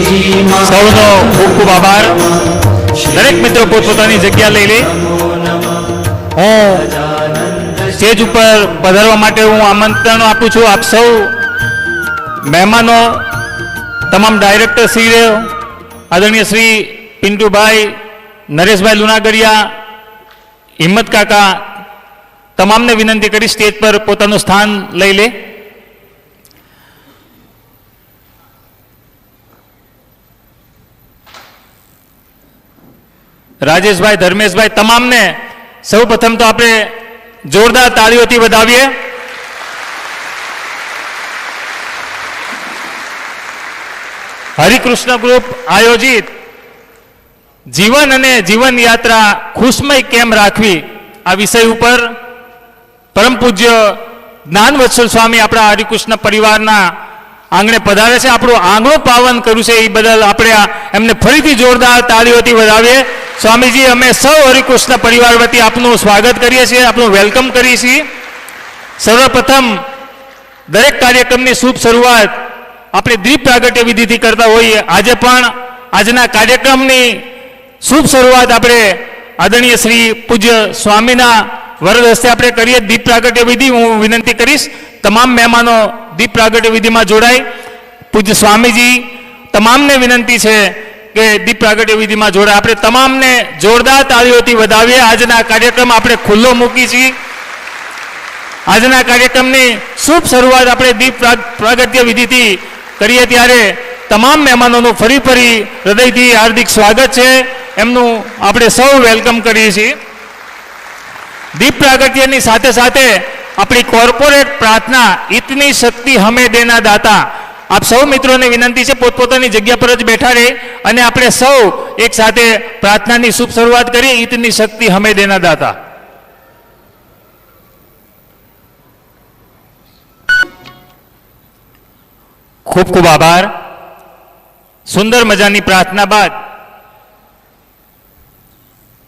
સૌનો ખૂબ ખૂબ આભાર. દરેક મિત્રો પોતપોતાની જગ્યા લઈ લે. હું સ્ટેજ ઉપર પધારવા માટે હું આમંત્રણ આપું છું. આપ સૌ મહેમાનો, તમામ ડાયરેક્ટર શ્રી આદરણીય શ્રી પિન્ટુભાઈ, નરેશભાઈ લુણાગરિયા, હિંમત કાકા, તમામને વિનંતી કરી સ્ટેજ પર પોતાનું સ્થાન લઈ લે. રાજેશભાઈ, ધર્મેશભાઈ, તમામને સૌ પ્રથમ તો આપણે જોરદાર તાળીઓથી વધાવીએ. હરિકૃષ્ણ ગ્રુપ આયોજિત જીવન અને જીવન યાત્રા ખુશમય કેમ રાખવી આ વિષય ઉપર પરમ પૂજ્ય જ્ઞાનવત્સલ સ્વામી આપણા હરિકૃષ્ણ પરિવારના આંગણે પધારે છે. આપણું આંગણું પાવન કર્યું છે એ બદલ આપણે એમને ફરીથી જોરદાર તાળીઓથી વધાવીએ. સ્વામીજી, અમે સૌ હરિકૃષ્ણ પરિવાર વતી આપનું સ્વાગત કરીએ છીએ, આપનું વેલકમ કરીએ છીએ. સર્વપ્રથમ દરેક કાર્યક્રમની શુભ શરૂઆત આપણે દીપ પ્રાગટ્ય વિધિથી કરતા હોઈએ. આજે પણ આજના કાર્યક્રમની શુભ શરૂઆત આપણે આદરણીય શ્રી પૂજ્ય સ્વામીના વરદ હસ્તે આપણે કરીએ. દીપ પ્રાગટ્ય વિધિ હું વિનંતી કરીશ તમામ મહેમાનો દીપ પ્રાગટ્ય વિધિમાં જોડાય. પૂજ્ય સ્વામીજી તમામને વિનંતી છે કે દીપ પ્રાગટ્ય વિધિમાં જોડાય. આપણે તમામને જોરદાર તાળીઓથી વધાવીએ. આજના કાર્યક્રમ આપણે ખુલ્લો મૂકી છીએ. આજના કાર્યક્રમની શુભ શરૂઆત આપણે દીપ પ્રાગટ્ય વિધિથી કરીએ ત્યારે તમામ મહેમાનોનું ફરી હૃદયથી હાર્દિક સ્વાગત છે. એમનું આપણે સૌ વેલકમ કરીએ છીએ. દીપ પ્રાગટ્યની સાથે સાથે આપણી કોર્પોરેટ પ્રાર્થના ઇતની શક્તિ હમે દેના દાતા. આપ સૌ મિત્રોને વિનંતી છે પોતપોતાની જગ્યા પર જ બેઠા રહે અને આપણે સૌ એક સાથે પ્રાર્થનાની શુભ શરૂઆત કરીએ. ઇતની શક્તિ હમે દેના દાતા. ખૂબ ખૂબ આભાર. સુંદર મજાની પ્રાર્થના બાદ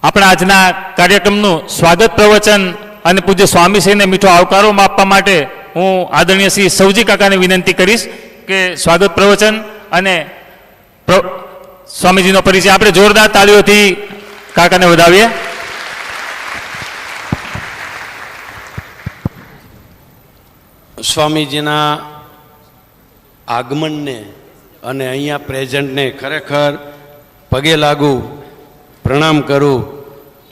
આપણા આજના કાર્યક્રમનું સ્વાગત પ્રવચન અને પૂજ્ય સ્વામીશ્રીને મીઠો આવકારો આપવા માટે હું આદરણીય શ્રી સૌજી કાકાને વિનંતી કરીશ કે સ્વાગત પ્રવચન અને સ્વામીજીનો પરિચય આપણે જોરદાર તાળીઓથી કાકાને વધાવીએ. સ્વામીજીના આગમનને અને અહીંયા પ્રેઝન્ટને ખરેખર પગે લાગુ, પ્રણામ કરું.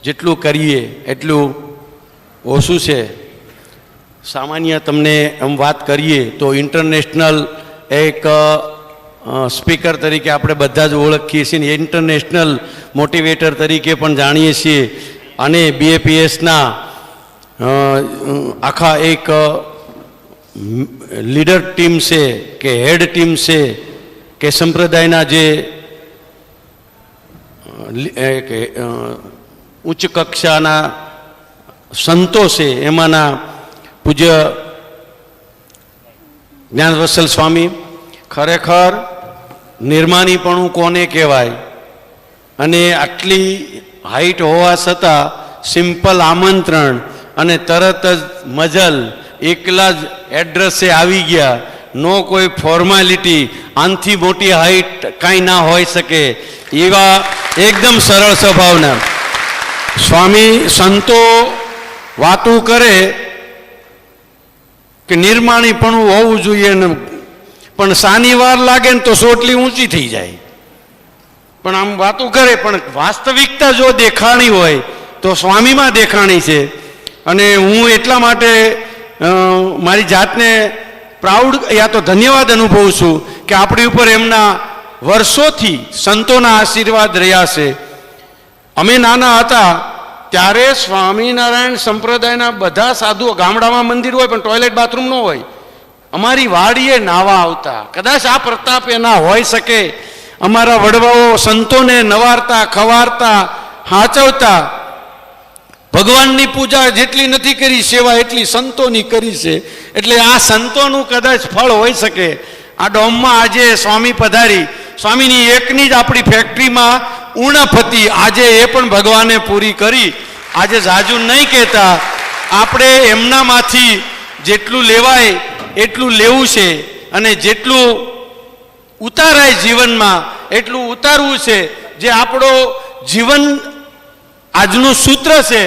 જેટલું કરીએ એટલું ઓછું છે. સામાન્ય તમને એમ વાત કરીએ તો ઇન્ટરનેશનલ એક સ્પીકર તરીકે આપણે બધા જ ઓળખીએ છીએ, ઇન્ટરનેશનલ મોટિવેટર તરીકે પણ જાણીએ છીએ. અને BAPSના આખા એક લીડર ટીમ છે કે હેડ ટીમ છે કે સંપ્રદાયના જે ઉચ્ચ કક્ષાના સંતો છે એમાંના પૂજ્ય જ્ઞાનવત્સલ સ્વામી ખરેખર નિર્માનીપણું કોને કહેવાય. અને આટલી હાઈટ હોવા છતાં સિમ્પલ આમંત્રણ અને તરત જ મજલ એકલા જ એડ્રેસે આવી ગયા. નો કોઈ ફોર્માલિટી. આનથી મોટી હાઈટ કાંઈ ના હોઈ શકે એવા એકદમ સરળ સ્વભાવના સ્વામી. સંતો વાતું કરે કે નિર્માણીપણું હોવું જોઈએ ને, પણ સાની વાર લાગે ને તો સોટલી ઊંચી થઈ જાય. પણ આમ વાતું કરે પણ વાસ્તવિકતા જો દેખાણી હોય તો સ્વામીમાં દેખાણી છે. અને હું એટલા માટે મારી જાતને પ્રાઉડ યા તો ધન્યવાદ અનુભવું છું કે આપણી ઉપર એમના વર્ષોથી સંતોના આશીર્વાદ રહ્યા છે. અમે નાના હતા ત્યારે સ્વામિનારાયણ સંપ્રદાયના બધા સાધુઓ, ગામડામાં મંદિર હોય પણ ટોયલેટ બાથરૂમ ન હોય, અમારી વાડીએ નાવા આવતા. કદાચ આ પ્રતાપ એના હોઈ શકે. અમારા વડવાઓ સંતોને નવારતા, ખવારતા, હાચવતા. ભગવાનની પૂજા જેટલી નથી કરી, સેવા એટલી સંતોની કરી છે. એટલે આ સંતોનું કદાચ ફળ હોઈ શકે. આ ડોમમાં આજે સ્વામી પધારી, સ્વામીની એકની જ આપણી ફેક્ટરીમાં ઉણપ હતી, આજે એ પણ ભગવાને પૂરી કરી. આજે જાજુ નહીં કહેતા, આપણે એમનામાંથી જેટલું લેવાય એટલું લેવું છે અને જેટલું ઉતારાય જીવનમાં એટલું ઉતારવું છે. જે આપણો જીવન આજનું સૂત્ર છે,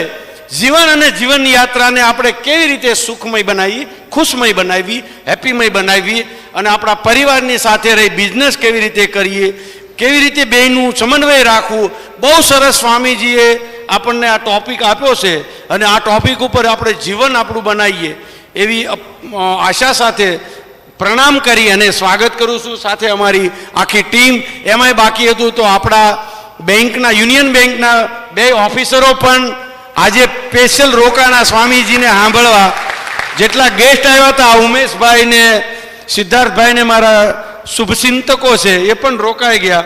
જીવન અને જીવન યાત્રાને આપણે કેવી રીતે સુખમય બનાવી, ખુશમય બનાવી, હેપીમય બનાવી અને આપણા પરિવારની સાથે રહી બિઝનેસ કેવી રીતે કરીએ, કેવી રીતે બેયનું સમન્વય રાખવું, બહુ સરસ સ્વામીજીએ આપણને આ ટોપિક આપ્યો છે અને આ ટોપિક ઉપર આપણે જીવન આપણું બનાવીએ એવી આશા સાથે પ્રણામ કરી અને સ્વાગત કરું છું. સાથે અમારી આખી ટીમ, એમાંય બાકી હતું તો આપણા બેંકના, યુનિયન બેંકના 2 ઓફિસરો પણ આજે સ્પેશિયલ રોકાણા સ્વામીજીને સાંભળવા. જેટલા ગેસ્ટ આવ્યા હતા, ઉમેશભાઈ ને સિદ્ધાર્થભાઈ ને મારા શુભચિંતકો છે, એ પણ રોકાઈ ગયા.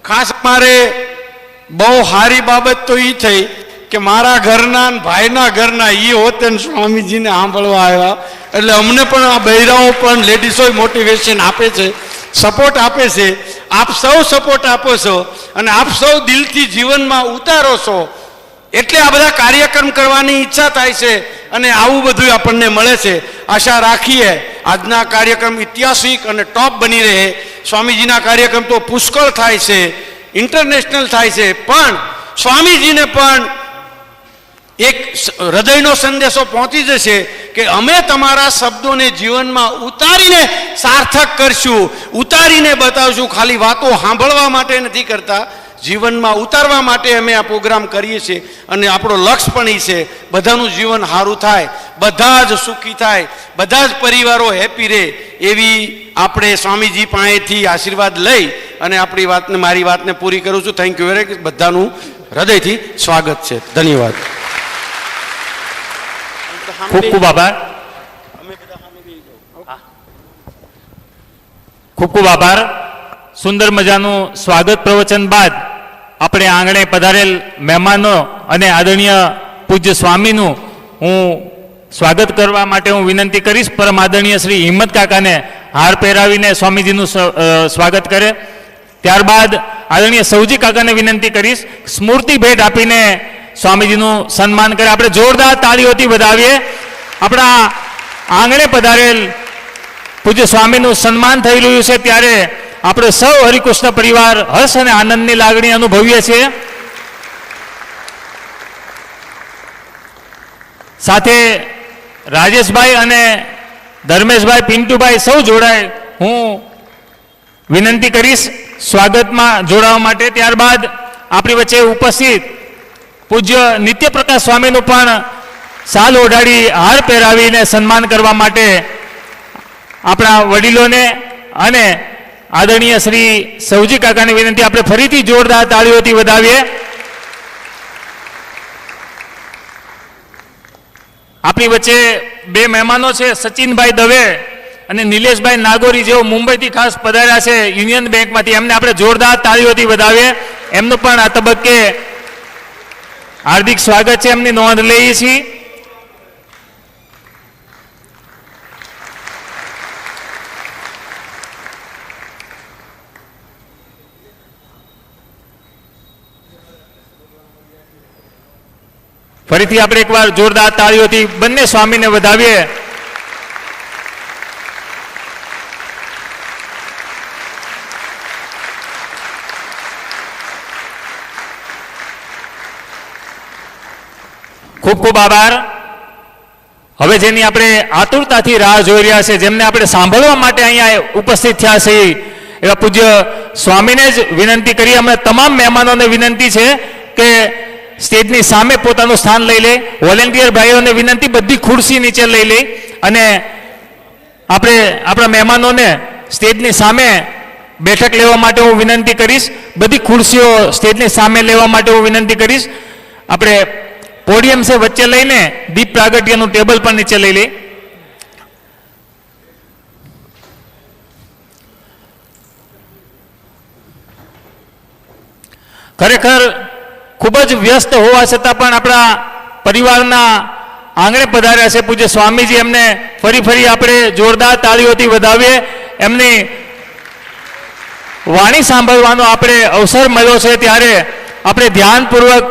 ખાસ મારે બહુ સારી બાબત તો એ થઈ કે મારા ઘરના ભાઈના ઘરના એ હોતે સ્વામીજીને સાંભળવા આવ્યા. એટલે અમને પણ આ બૈરાઓ પણ લેડીઝો મોટિવેશન આપે છે, સપોર્ટ આપે છે. આપ સૌ સપોર્ટ આપો છો અને આપ સૌ દિલથી જીવનમાં ઉતારો છો એટલે આ બધા કાર્યક્રમ કરવાની ઈચ્છા થાય છે અને આવું બધું આપણને મળે છે. આશા રાખીએ આજના કાર્યક્રમ ઐતિહાસિક અને ટોપ બની રહે. સ્વામીજીના કાર્યક્રમ તો પુષ્કળ થાય છે, ઇન્ટરનેશનલ થાય છે, પણ સ્વામીજીને પણ એક હૃદયનો સંદેશો પહોંચી જશે કે અમે તમારા શબ્દોને જીવનમાં ઉતારીને સાર્થક કરશું, ઉતારીને બતાવશું. ખાલી વાતો સાંભળવા માટે નથી કરતા, જીવનમાં ઉતારવા માટે અમે આ પ્રોગ્રામ કરીએ છીએ અને આપણો લક્ષ્ય પણ એ છે બધાનું જીવન સારું થાય, બધા જ સુખી થાય, બધા જ પરિવારો હેપી રહે એવી આપણે સ્વામીજી પાસેથી આશીર્વાદ લઈ અને આપણી વાતને, મારી વાતને પૂરી કરું છું. Thank you very much. બધાનું હૃદયથી સ્વાગત છે. ધન્યવાદ. ખૂબ ખૂબ આભાર. ખૂબ ખૂબ આભાર. સુંદર મજાનું સ્વાગત પ્રવચન બાદ આપણે આંગણે પધારેલ મહેમાનો અને આદરણીય પૂજ્ય સ્વામીનું હું સ્વાગત કરવા માટે હું વિનંતી કરીશ. પરમ આદરણીય શ્રી હિંમત કાકાને હાર પહેરાવીને સ્વામીજીનું સ્વાગત કરે. ત્યારબાદ આદરણીય સૌજી કાકાને વિનંતી કરીશ સ્મૃતિ ભેટ આપીને સ્વામીજીનું સન્માન કરે. આપણે જોરદાર તાળીઓથી વધાવીએ. આપણા આંગણે પધારેલ પૂજ્ય સ્વામીનું સન્માન થઈ રહ્યું છે ત્યારે આપણે સૌ હરિકૃષ્ણ પરિવાર હર્ષ અને આનંદની લાગણી અનુભવીએ છીએ. સાથે રાજેશભાઈ અને ધર્મેશભાઈ, પિન્ટુભાઈ સૌ જોડાય હું વિનંતી કરીશ સ્વાગતમાં જોડાવા માટે. ત્યારબાદ આપણી વચ્ચે ઉપસ્થિત પૂજ્ય નિત્યપ્રકાશ સ્વામીનું પણ સાલ ઓઢાડી હાર પહેરાવીને સન્માન કરવા માટે આપણા વડીલોને અને આદરણીય શ્રી સૌજી કાકાની વિનંતી આપણે ફરીથી જોરદાર તાળીઓથી વધાવીએ. આપણી વચ્ચે 2 મહેમાનો છે, સચિનભાઈ દવે અને નિલેશભાઈ નાગોરી, જેઓ મુંબઈથી ખાસ પધાર્યા છે યુનિયન બેંકમાંથી. એમને આપણે જોરદાર તાળીઓથી વધાવીએ. એમનું પણ આ તબક્કે હાર્દિક સ્વાગત છે, એમની નોંધ લઈએ છીએ. ફરીથી આપણે એકવાર જોરદાર તાળીઓથી બંને સ્વામીને વધાવીએ. ખૂબ ખૂબ આભાર. હવે જેની આપણે આતુરતાથી રાહ જોઈ રહ્યા છે, જેમને આપણે સાંભળવા માટે અહીંયા ઉપસ્થિત થયા છે, એવા પૂજ્ય સ્વામીને જ વિનંતી કરીએ. અમે તમામ મહેમાનોને વિનંતી છે કે સ્ટેજની સામે પોતાનું સ્થાન લઈ લે. વોલેન્ટિયર ભાઈઓને વિનંતી બધી ખુરશી નીચે લઈ લે અને આપણે આપણા મહેમાનોને સ્ટેજની સામે બેઠક લેવા માટે હું વિનંતી કરીશ. બધી ખુરશીઓ સ્ટેજની સામે લેવા માટે હું વિનંતી કરીશ. આપણે પોડિયમ છે વચ્ચે લઈને દીપ પ્રાગટ્યનું ટેબલ પણ નીચે લઈ લે. ખરેખર ખૂબ જ વ્યસ્ત હોવા છતાં પણ આપણા પરિવારના આંગણે પધાર્યા છે પૂજ્ય સ્વામીજી. એમને ફરી આપણે જોરદાર તાળીઓથી વધાવીએ. એમની વાણી સાંભળવાનો આપણે અવસર મળ્યો છે ત્યારે આપણે ધ્યાનપૂર્વક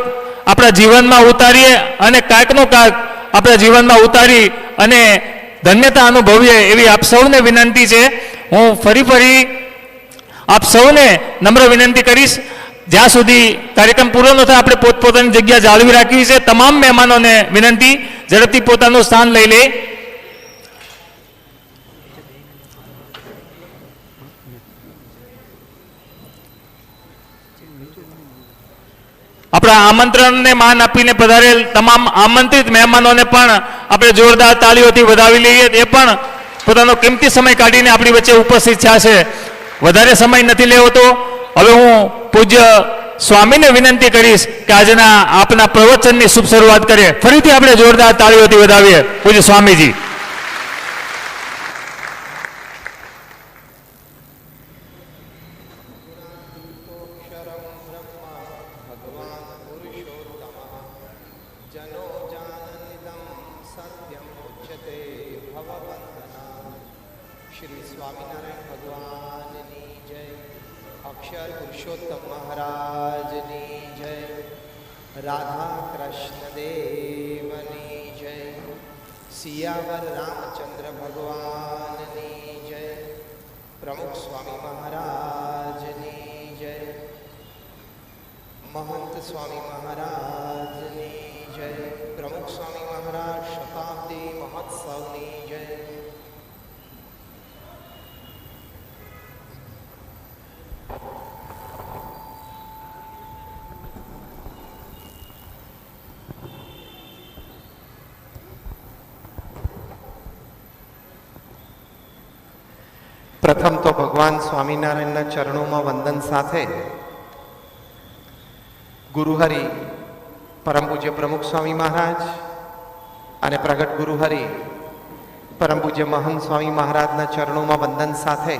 આપણા જીવનમાં ઉતારીએ અને કાંઈકનો કાંઈક આપણા જીવનમાં ઉતારી અને ધન્યતા અનુભવીએ એવી આપ સૌને વિનંતી છે. હું ફરી આપ સૌને નમ્ર વિનંતી કરીશ, જ્યાં સુધી કાર્યક્રમ પૂરો ન થાય આપણે પોતપોતાની જગ્યા જાળવી રાખવી છે. તમામ મહેમાનોને વિનંતી ઝડપથી પોતાનું સ્થાન લઈ લે. આપણા આમંત્રણને માન આપીને પધારેલ તમામ આમંત્રિત મહેમાનોને પણ આપણે જોરદાર તાળીઓથી વધાવી લઈએ. એ પણ પોતાનો કિંમતી સમય કાઢીને આપણી વચ્ચે ઉપસ્થિત થયા છે. વધારે સમય નથી લેવો તો હવે હું પૂજ્ય સ્વામીને વિનંતી કરીશ કે આજના આપના પ્રવચનની શુભ શરૂઆત કરીએ. ફરીથી આપણે જોરદાર તાળીઓથી વધાવીએ પૂજ્ય સ્વામીજી. શ્રી સ્વામિનારાયણ ભગવાનની જય. અક્ષર પુરુષોત્તમ મહારાજની જય. રાધા કૃષ્ણ દેવની જય. સિયાવર રામચંદ્ર ભગવાનની જય. પ્રમુખ સ્વામી મહારાજની જય. મહંત સ્વામી મહારાજની જય. પ્રમુખ સ્વામી મહારાજ શતાબ્દી મહોત્સવની જય. પ્રથમ તો ભગવાન સ્વામિનારાયણના ચરણોમાં વંદન સાથે ગુરુહરિ પરમ પૂજ્ય પ્રમુખ સ્વામી મહારાજ અને પ્રગટ ગુરુહરિ પરમ પૂજ્ય મહંત સ્વામી મહારાજના ચરણોમાં વંદન સાથે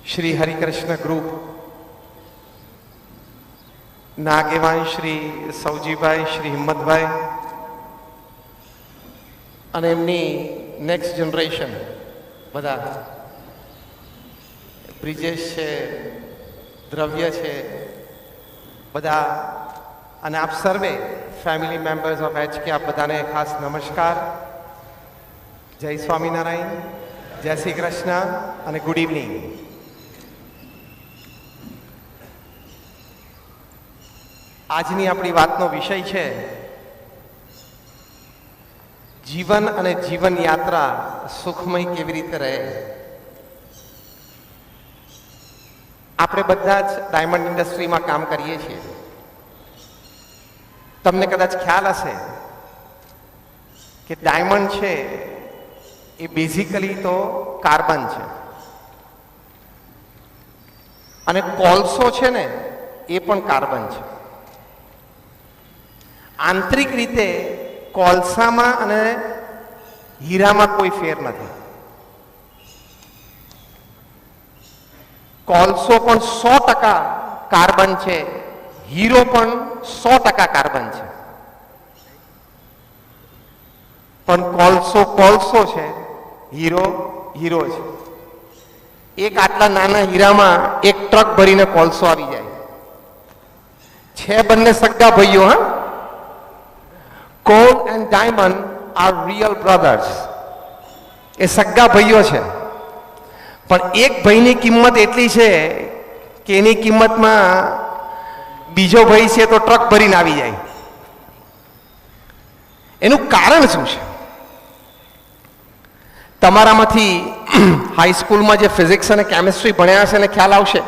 શ્રી હરિકૃષ્ણ ગ્રુપ ના આગેવાન શ્રી સૌજીભાઈ, શ્રી હિંમતભાઈ અને એમની નેક્સ્ટ જનરેશન બધા બ્રિજેશ છે, દ્રવ્ય છે, બધા અને આપ સર્વે ફેમિલી મેમ્બર્સ ઓફ HK આપ બધાને ખાસ નમસ્કાર, જય સ્વામિનારાયણ, જય શ્રી કૃષ્ણ અને ગુડ ઇવનિંગ. આજની આપણી વાતનો વિષય છે જીવન અને જીવન યાત્રા સુખમય કેવી રીતે રહે. આપણે બધા જ ડાયમંડ ઇન્ડસ્ટ્રીમાં કામ કરીએ છીએ. તમને કદાચ ખ્યાલ હશે કે ડાયમંડ છે એ બેઝિકલી તો કાર્બન છે અને કોલસો છે ને એ પણ કાર્બન છે. આંતરિક રીતે કોલસામાં અને હીરામાં કોઈ ફેર નથી. કોલસો પણ 100% કાર્બન છે, હીરો પણ 100% કાર્બન છે. પણ કોલસો કોલસો છે, હીરો હીરો છે. એક આટલા નાના હીરામાં એક ટ્રક ભરીને કોલસો આવી જાય છે. બંને સગા ભાઈઓ. હા, coal and diamond are real brothers. એ સગા ભાઈઓ છે. પણ એક ભાઈની કિંમત એટલી છે કે એની કિંમતમાં બીજો ભાઈ છે તો ટ્રક ભરીને આવી જાય. એનું કારણ શું છે? તમારામાંથી હાઈસ્કૂલમાં જે ફિઝિક્સ અને કેમિસ્ટ્રી ભણ્યા છે એને ખ્યાલ આવશે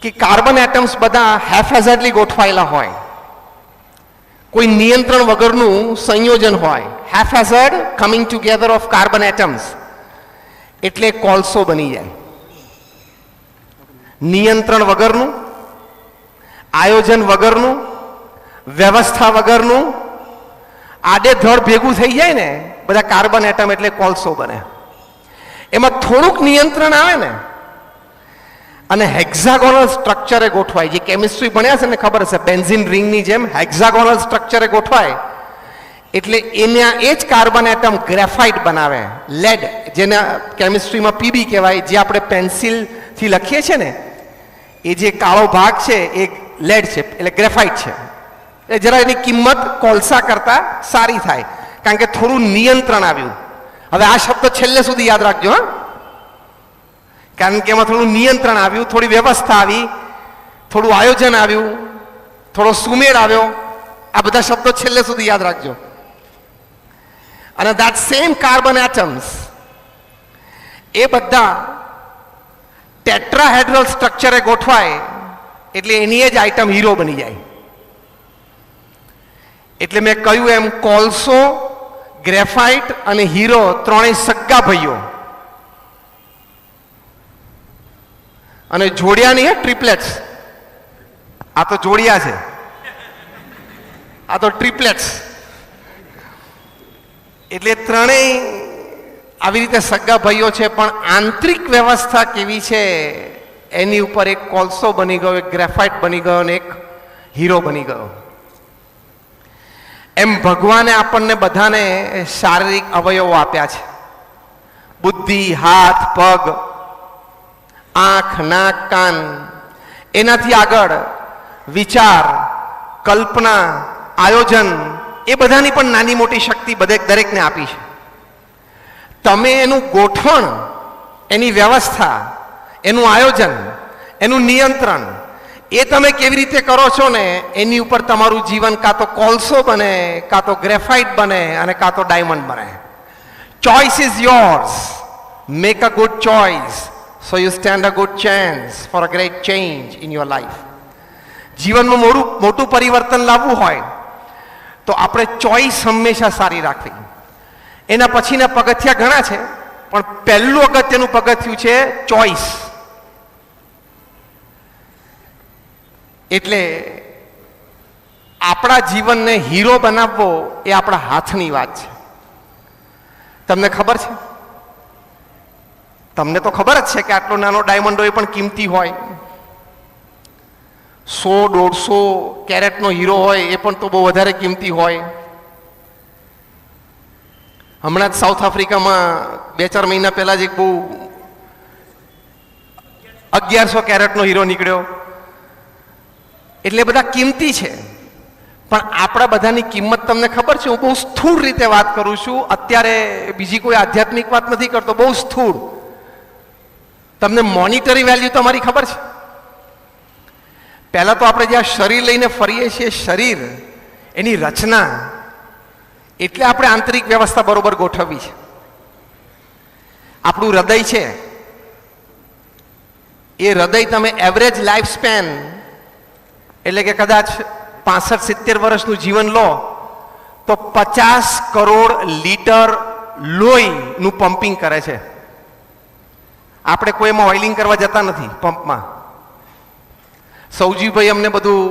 કે કાર્બન એટમ્સ બધા હેફેઝર્ડલી ગોઠવાયેલા હોય, કોઈ નિયંત્રણ વગરનું સંયોજન હોય. Haphazard coming together of carbon atoms એટલે કોલસો બની જાય. નિયંત્રણ વગરનું, આયોજન વગરનું, વ્યવસ્થા વગરનું આડેધડ ભેગું થઈ જાય ને બધા કાર્બન એટમ એટલે કોલસો બને. એમાં થોડુંક નિયંત્રણ આવે ને અને હેક્ઝાગોનલ સ્ટ્રક્ચરે ગોઠવાય. જે કેમિસ્ટ્રી ભણ્યા છે ને ખબર હશે, બેન્ઝીન રિંગની જેમ હેક્ઝાગોનલ સ્ટ્રક્ચરે ગોઠવાય એટલે એના એ જ કાર્બન એટમ ગ્રેફાઇટ બનાવે. લેડ, જેને કેમિસ્ટ્રીમાં પીબી કહેવાય, જે આપણે પેન્સિલથી લખીએ છીએ ને એ જે કાળો ભાગ છે એ લેડ છે એટલે ગ્રેફાઇટ છે. એટલે જરા એની કિંમત કોલસા કરતાં સારી થાય કારણ કે થોડું નિયંત્રણ આવ્યું. હવે આ શબ્દ છેલ્લે સુધી યાદ રાખજો, હા, કારણ કે એમાં થોડું નિયંત્રણ આવ્યું, થોડી વ્યવસ્થા આવી, થોડું આયોજન આવ્યું, થોડો સુમેળ આવ્યો. આ બધા શબ્દો છેલ્લે સુધી યાદ રાખજો. અને that same carbon atoms એ બધા ટેટ્રાહેડ્રલ સ્ટ્રક્ચરે ગોઠવાય એટલે એની જ આઈટમ હીરો બની જાય. એટલે મેં કહ્યું એમ કોલસો, ગ્રેફાઇટ અને હીરો ત્રણેય સગા ભાઈઓ. અને જોડિયા નહીં, ટ્રિપલેટ્સ. આ તો જોડિયા છે, આ તો ટ્રિપલેટ્સ. એટલે ત્રણેય આવી રીતે સગા ભાઈઓ છે, પણ આંતરિક વ્યવસ્થા કેવી છે એની ઉપર એક કોલસો બની ગયો, એક ગ્રેફાઇટ બની ગયો અને એક હીરો બની ગયો. એમ ભગવાને આપણને બધાને શારીરિક અવયવો આપ્યા છે. બુદ્ધિ, હાથ, પગ, આંખ, નાક, કાન. એનાથી આગળ વિચાર, કલ્પના, આયોજન, એ બધાની પણ નાની મોટી શક્તિ દરેકને આપી છે. તમે એનું ગોઠવણ, એની વ્યવસ્થા, એનું આયોજન, એનું નિયંત્રણ એ તમે કેવી રીતે કરો છો ને એની ઉપર તમારું જીવન કાં તો કોલસો બને, કાં તો ગ્રેફાઇટ બને અને કાં તો ડાયમંડ બને. Choice is yours. Make a good choice so you stand a good chance for a great change in your life. જીવનમાં મોટું પરિવર્તન લાવવું હોય તો આપણે ચોઇસ હંમેશા સારી રાખવી. એના પછીના પગથિયા ઘણા છે, પણ પહેલું અગત્યનું પગથિયું છે ચોઇસ. એટલે આપણા જીવનને હીરો બનાવવો એ આપણા હાથની વાત છે. તમને ખબર છે? તમને તો ખબર જ છે કે આટલો નાનો ડાયમંડ હોય પણ કિંમતી હોય. 100-150 કેરેટનો હીરો હોય એ પણ તો બહુ વધારે કિંમતી હોય. હમણાં જ સાઉથ આફ્રિકામાં 2-4 મહિના પહેલા જ એક બહુ 1100 કેરેટનો હીરો નીકળ્યો. એટલે બધા કિંમતી છે, પણ આપણા બધાની કિંમત તમને ખબર છે? હું બહુ સ્થૂળ રીતે વાત કરું છું અત્યારે, બીજી કોઈ આધ્યાત્મિક વાત નથી કરતો, બહુ સ્થૂળ. તમને મોનિટરી વેલ્યુ તમારી ખબર છે? પહેલા તો આપણે જ્યાં શરીર લઈને ફરીએ છીએ, શરીર, એની રચના, એટલે આપણે આંતરિક વ્યવસ્થા બરોબર ગોઠવવી છે. આપણું હૃદય છે, એ હૃદય તમે એવરેજ લાઈફ સ્પેન એટલે કે કદાચ 65-70 વર્ષનું જીવન લો તો 50 કરોડ લીટર લોહીનું પમ્પિંગ કરે છે. આપણે કોઈ એમાં ઓઇલિંગ કરવા જતા નથી પંપમાં. સૌજીભાઈ અમને બધું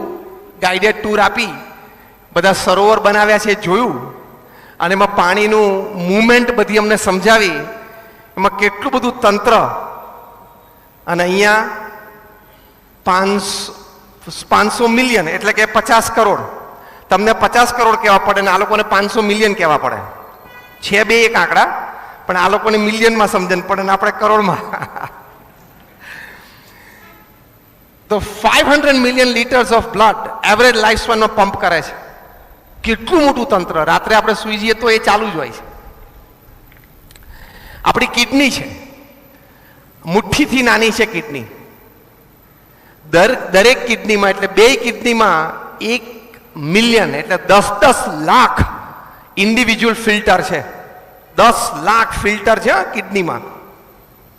ગાઈડેડ ટૂર આપી, બધા સરોવર બનાવ્યા છે જોયું, અને એમાં પાણીનું મૂવમેન્ટ બધી અમને સમજાવી, એમાં કેટલું બધું તંત્ર. અને અહીંયા 500 મિલિયન એટલે કે 50 કરોડ. તમને 50 કરોડ કહેવા પડે ને આ લોકોને 500 મિલિયન કહેવા પડે. છે બે એક આંકડા, પણ આ લોકોને મિલિયનમાં સમજણ પડે ને આપણે કરોડમાં. તો 500 million litres of blood average life સ્પેનનો પંપ કરે છે. કેટલું મોટું તંત્ર. રાત્રે આપણે સૂઈ જઈએ તો એ ચાલુ જ હોય છે. આપણી કિડની છે, મુઠ્ઠીથી નાની છે કિડની. દરેક કિડનીમાં એટલે 2 કિડનીમાં 1 મિલિયન એટલે 10-10 લાખ ઇન્ડિવિજ્યુઅલ ફિલ્ટર છે. 10 લાખ ફિલ્ટર છે કિડનીમાં.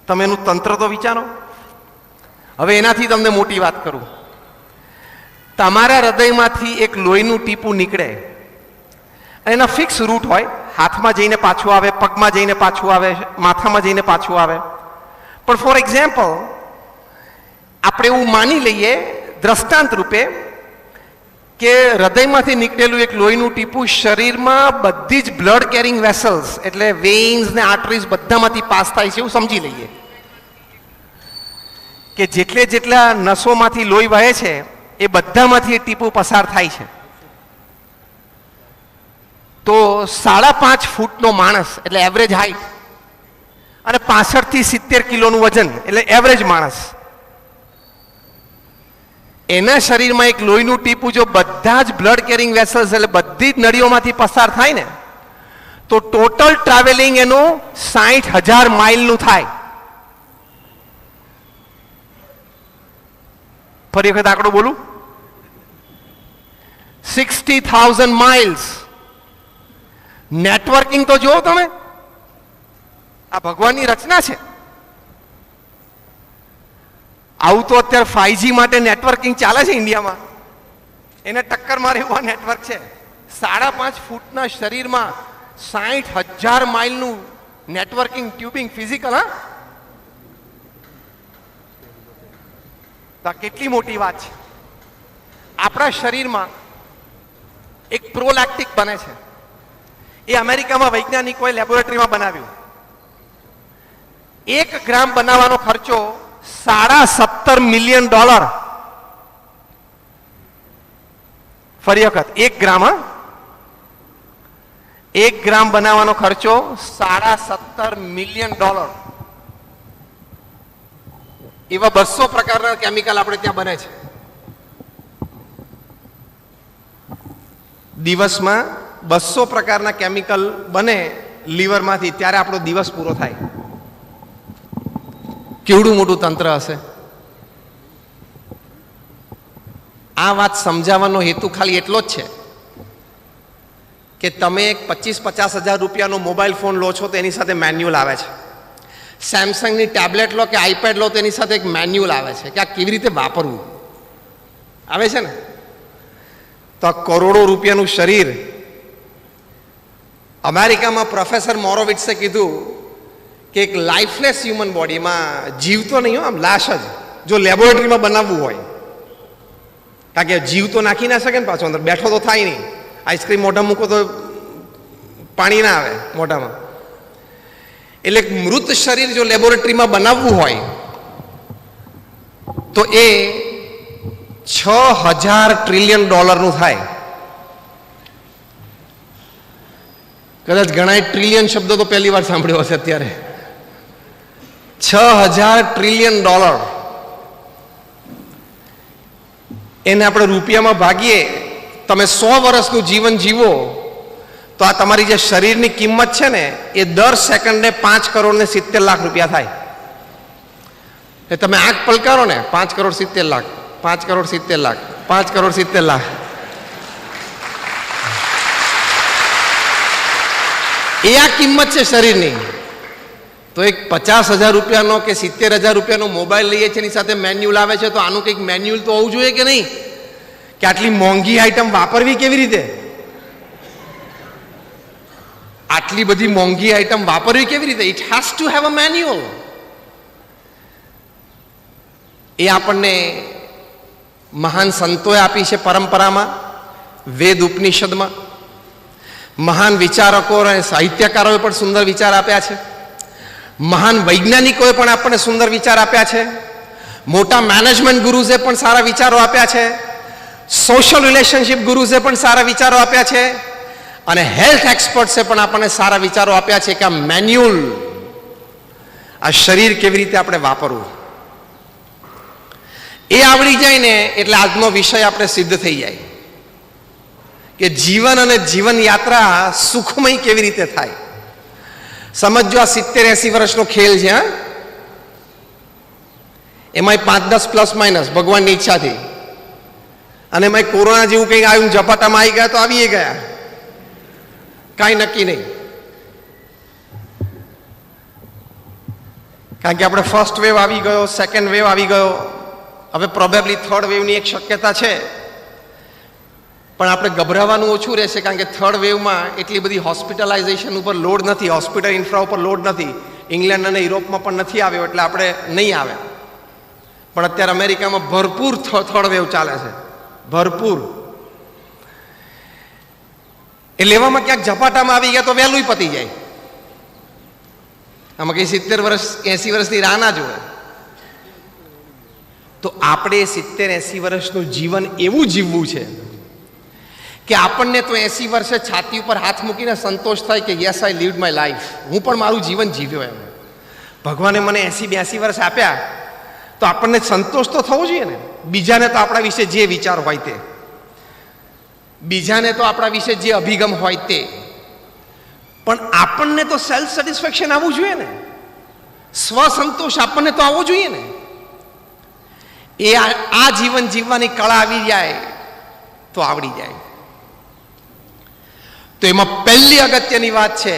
તમે એનું તંત્ર તો વિચારો. હવે એનાથી તમને મોટી વાત કરું. તમારા હૃદયમાંથી એક લોહીનું ટીપું નીકળે, એના ફિક્સ રૂટ હોય. હાથમાં જઈને પાછું આવે, પગમાં જઈને પાછું આવે, માથામાં જઈને પાછું આવે. પણ ફોર એક્ઝામ્પલ આપણે એવું માની લઈએ દ્રષ્ટાંત રૂપે કે હૃદયમાંથી નીકળેલું એક લોહીનું ટીપું શરીરમાં બધી જ બ્લડ કેરિંગ વેસલ્સ એટલે વેઇન્સ ને આર્ટરીઝ બધામાંથી પાસ થાય છે એવું સમજી લઈએ કે જેટલા નસોમાંથી લોહી વહે છે એ બધામાંથી એ ટીપું પસાર થાય છે. તો 5.5 ફૂટનો માણસ એટલે એવરેજ હાઈટ અને 65 થી 70 કિલોનું વજન એટલે એવરેજ માણસ, એના શરીરમાં એક લોહીનું ટીપું જો બધા જ બ્લડ કેરિંગ વેસલ્સ એટલે બધી જ નળીઓમાંથી પસાર થાય ને તો ટોટલ ટ્રાવેલિંગ એનું 60,000 માઇલનું થાય. ફરી વખત આંકડો બોલું, 60,000 માઇલ્સ. નેટવર્કિંગ તો જુઓ તમે, આ ભગવાનની રચના છે. આવું તો અત્યારે 5G માટે નેટવર્કિંગ ચાલે છે ઇન્ડિયામાં, એને ટક્કર મારે એવા નેટવર્ક છે. 5.5 ફૂટના શરીરમાં 60,000 માઇલનું નેટવર્કિંગ ટ્યુબિંગ ફિઝિકલ. હા, તો આ કેટલી મોટી વાત છે. આપણા શરીરમાં એક પ્રોલેક્ટિક બને છે, એ અમેરિકામાં વૈજ્ઞાનિકોએ લેબોરેટરીમાં બનાવ્યું. 1 ગ્રામ બનાવવાનો ખર્ચો $17.5 મિલિયન. ફરી વખત 1 ગ્રામ, 1 ગ્રામ બનાવવાનો ખર્ચો $17.5 મિલિયન. એવા 200 પ્રકારના કેમિકલ આપણે ત્યાં બને છે. દિવસમાં 200 પ્રકારના કેમિકલ બને લીવરમાંથી, ત્યારે આપણો દિવસ પૂરો થાય. કેવડું મોટું તંત્ર હશે. આ વાત સમજાવવાનો હેતુ ખાલી એટલો જ છે કે તમે એક 25-50 હજાર રૂપિયાનો મોબાઈલ ફોન લો છો તો એની સાથે મેન્યુઅલ આવે છે. સેમસંગની ટેબ્લેટ લો કે આઈપેડ લો તો એની સાથે એક મેન્યુઅલ આવે છે કે આ કેવી રીતે વાપરવું, આવે છે ને. તો આ કરોડો રૂપિયાનું શરીર, અમેરિકામાં પ્રોફેસર મોરોવિટ્સે કીધું કે એક લાઈફલેસ હ્યુમન બોડીમાં, જીવતો નહીં હો, આમ લાશ જ, જો લેબોરેટરીમાં બનાવવું હોય, કારણ કે જીવ તો નાખી ના શકે ને પાછો અંદર, બેઠો તો થાય નહીં. આઈસ્ક્રીમ મોઢા મૂકો તો પાણી ના આવે મોઢામાં. એટલે મૃત શરીર જો લેબોરેટરીમાં બનાવવું હોય તો એ $6,000 ટ્રિલિયન થાય. કદાચ ઘણા ટ્રિલિયન શબ્દ તો પહેલી વાર સાંભળ્યો હશે અત્યારે. $6,000 ટ્રિલિયન. એને આપણે રૂપિયામાં ભાગીએ, તમે 100 વર્ષનું જીવન જીવો તો આ તમારી જે શરીરની કિંમત છે ને એ દર સેકન્ડે 5 કરોડ ને 70 લાખ રૂપિયા થાય. એ તમે આંખ પલકારો ને, 5 કરોડ 70 લાખ, 5 કરોડ 70 લાખ, 5 કરોડ 70 લાખ. એ આ કિંમત છે શરીરની. તો એક 50,000 રૂપિયાનો કે 70,000 રૂપિયાનો મોબાઈલ લઈએ છીએ, એની સાથે મેન્યુઅલ આવે છે, તો આનું કંઈક મેન્યુઅલ તો હોવું જોઈએ કે નહીં, કે આટલી મોંઘી આઈટમ વાપરવી કેવી રીતે, આટલી બધી મોંઘી આઈટમ વાપરવી કેવી રીતે. It has to have a manual. એ આપણને મહાન સંતોએ આપી છે પરંપરામાં, વેદ ઉપનિષદમાં. મહાન વિચારકો અને સાહિત્યકારોએ પણ સુંદર વિચાર આપ્યા છે. મહાન વૈજ્ઞાનિકોએ પણ આપણને સુંદર વિચાર આપ્યા છે. મોટા મેનેજમેન્ટ ગુરુઝે પણ સારા વિચારો આપ્યા છે. સોશિયલ રિલેશનશિપ ગુરુઝે પણ સારા વિચારો આપ્યા છે. અને હેલ્થ એક્સપર્ટ્સે પણ આપણને સારા વિચારો આપ્યા છે કે આ મેન્યુઅલ, આ શરીર કેવી રીતે આપણે વાપરવું, એ આવડી જાય ને એટલે આજનો વિષય આપણે સિદ્ધ થઈ જાય કે જીવન અને જીવન યાત્રા સુખમય કેવી રીતે થાય. સમજો, આ 70-80 વર્ષનો ખેલ છે. હા, એમાં 5-10 પ્લસ માઇનસ ભગવાનની ઈચ્છાથી, અને એમાં કોરોના જેવું કંઈક આવ્યું, ઝપાટામાં આવી ગયા તો આવી ગયા, કાંઈ નક્કી નહીં. કારણ કે આપણે ફર્સ્ટ વેવ આવી ગયો, સેકન્ડ વેવ આવી ગયો, હવે પ્રોબેબલી થર્ડ વેવની એક શક્યતા છે. પણ આપણે ગભરાવાનું ઓછું રહેશે, કારણ કે થર્ડ વેવમાં એટલી બધી હોસ્પિટલાઇઝેશન ઉપર લોડ નથી, હોસ્પિટલ ઇન્ફ્રા ઉપર લોડ નથી. ઇંગ્લેન્ડ અને યુરોપમાં પણ નથી આવ્યો, એટલે આપણે નહીં આવે. પણ અત્યારે અમેરિકામાં ભરપૂર થર્ડ વેવ ચાલે છે, ભરપૂર. એ લેવામાં ક્યાંક ઝપાટામાં આવી ગયા તો વહેલું પતી જાય. આમાં કંઈ 70 વર્ષ 80 વર્ષની રાહ ના જોવે. તો આપણે 70-80 વર્ષનું જીવન એવું જીવવું છે કે આપણને તો 80 વર્ષે છાતી ઉપર હાથ મૂકીને સંતોષ થાય કે yes, I lived my life, હું પણ મારું જીવન જીવ્યો. એમ ભગવાને મને 80-82 વર્ષ આપ્યા તો આપણને સંતોષ તો થવો જોઈએ ને. બીજાને તો આપણા વિશે જે વિચાર હોય તે, બીજાને તો આપણા વિશે જે અભિગમ હોય તે, પણ આપણને તો સેલ્ફ સેટિસ્ફેક્શન આવવું જોઈએ ને, સ્વસંતોષ આપણને તો આવવો જોઈએ ને. એ આ જીવન જીવવાની કળા આવી જાય તો આવડી જાય. તો એમાં પહેલી અગત્યની વાત છે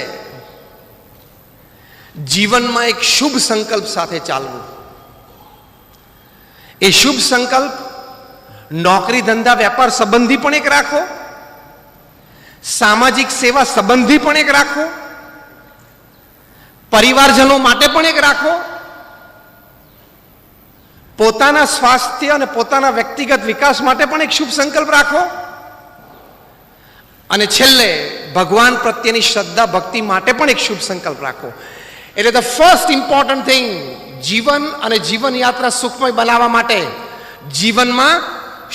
જીવનમાં એક શુભ સંકલ્પ સાથે ચાલવું. એ શુભ સંકલ્પ નોકરી ધંધા વેપાર સંબંધી પણ એક રાખો, સામાજિક સેવા સંબંધી પણ એક રાખો, પરિવારજનો માટે પણ એક રાખો, પોતાના સ્વાસ્થ્ય અને પોતાના વ્યક્તિગત વિકાસ માટે પણ એક શુભ સંકલ્પ રાખો, અને છેલ્લે ભગવાન પ્રત્યેની શ્રદ્ધા ભક્તિ માટે પણ એક શુભ સંકલ્પ રાખો. એટલે ધ ફર્સ્ટ ઇમ્પોર્ટન્ટ થિંગ, જીવન અને જીવન યાત્રા સુખમય બનાવવા માટે જીવનમાં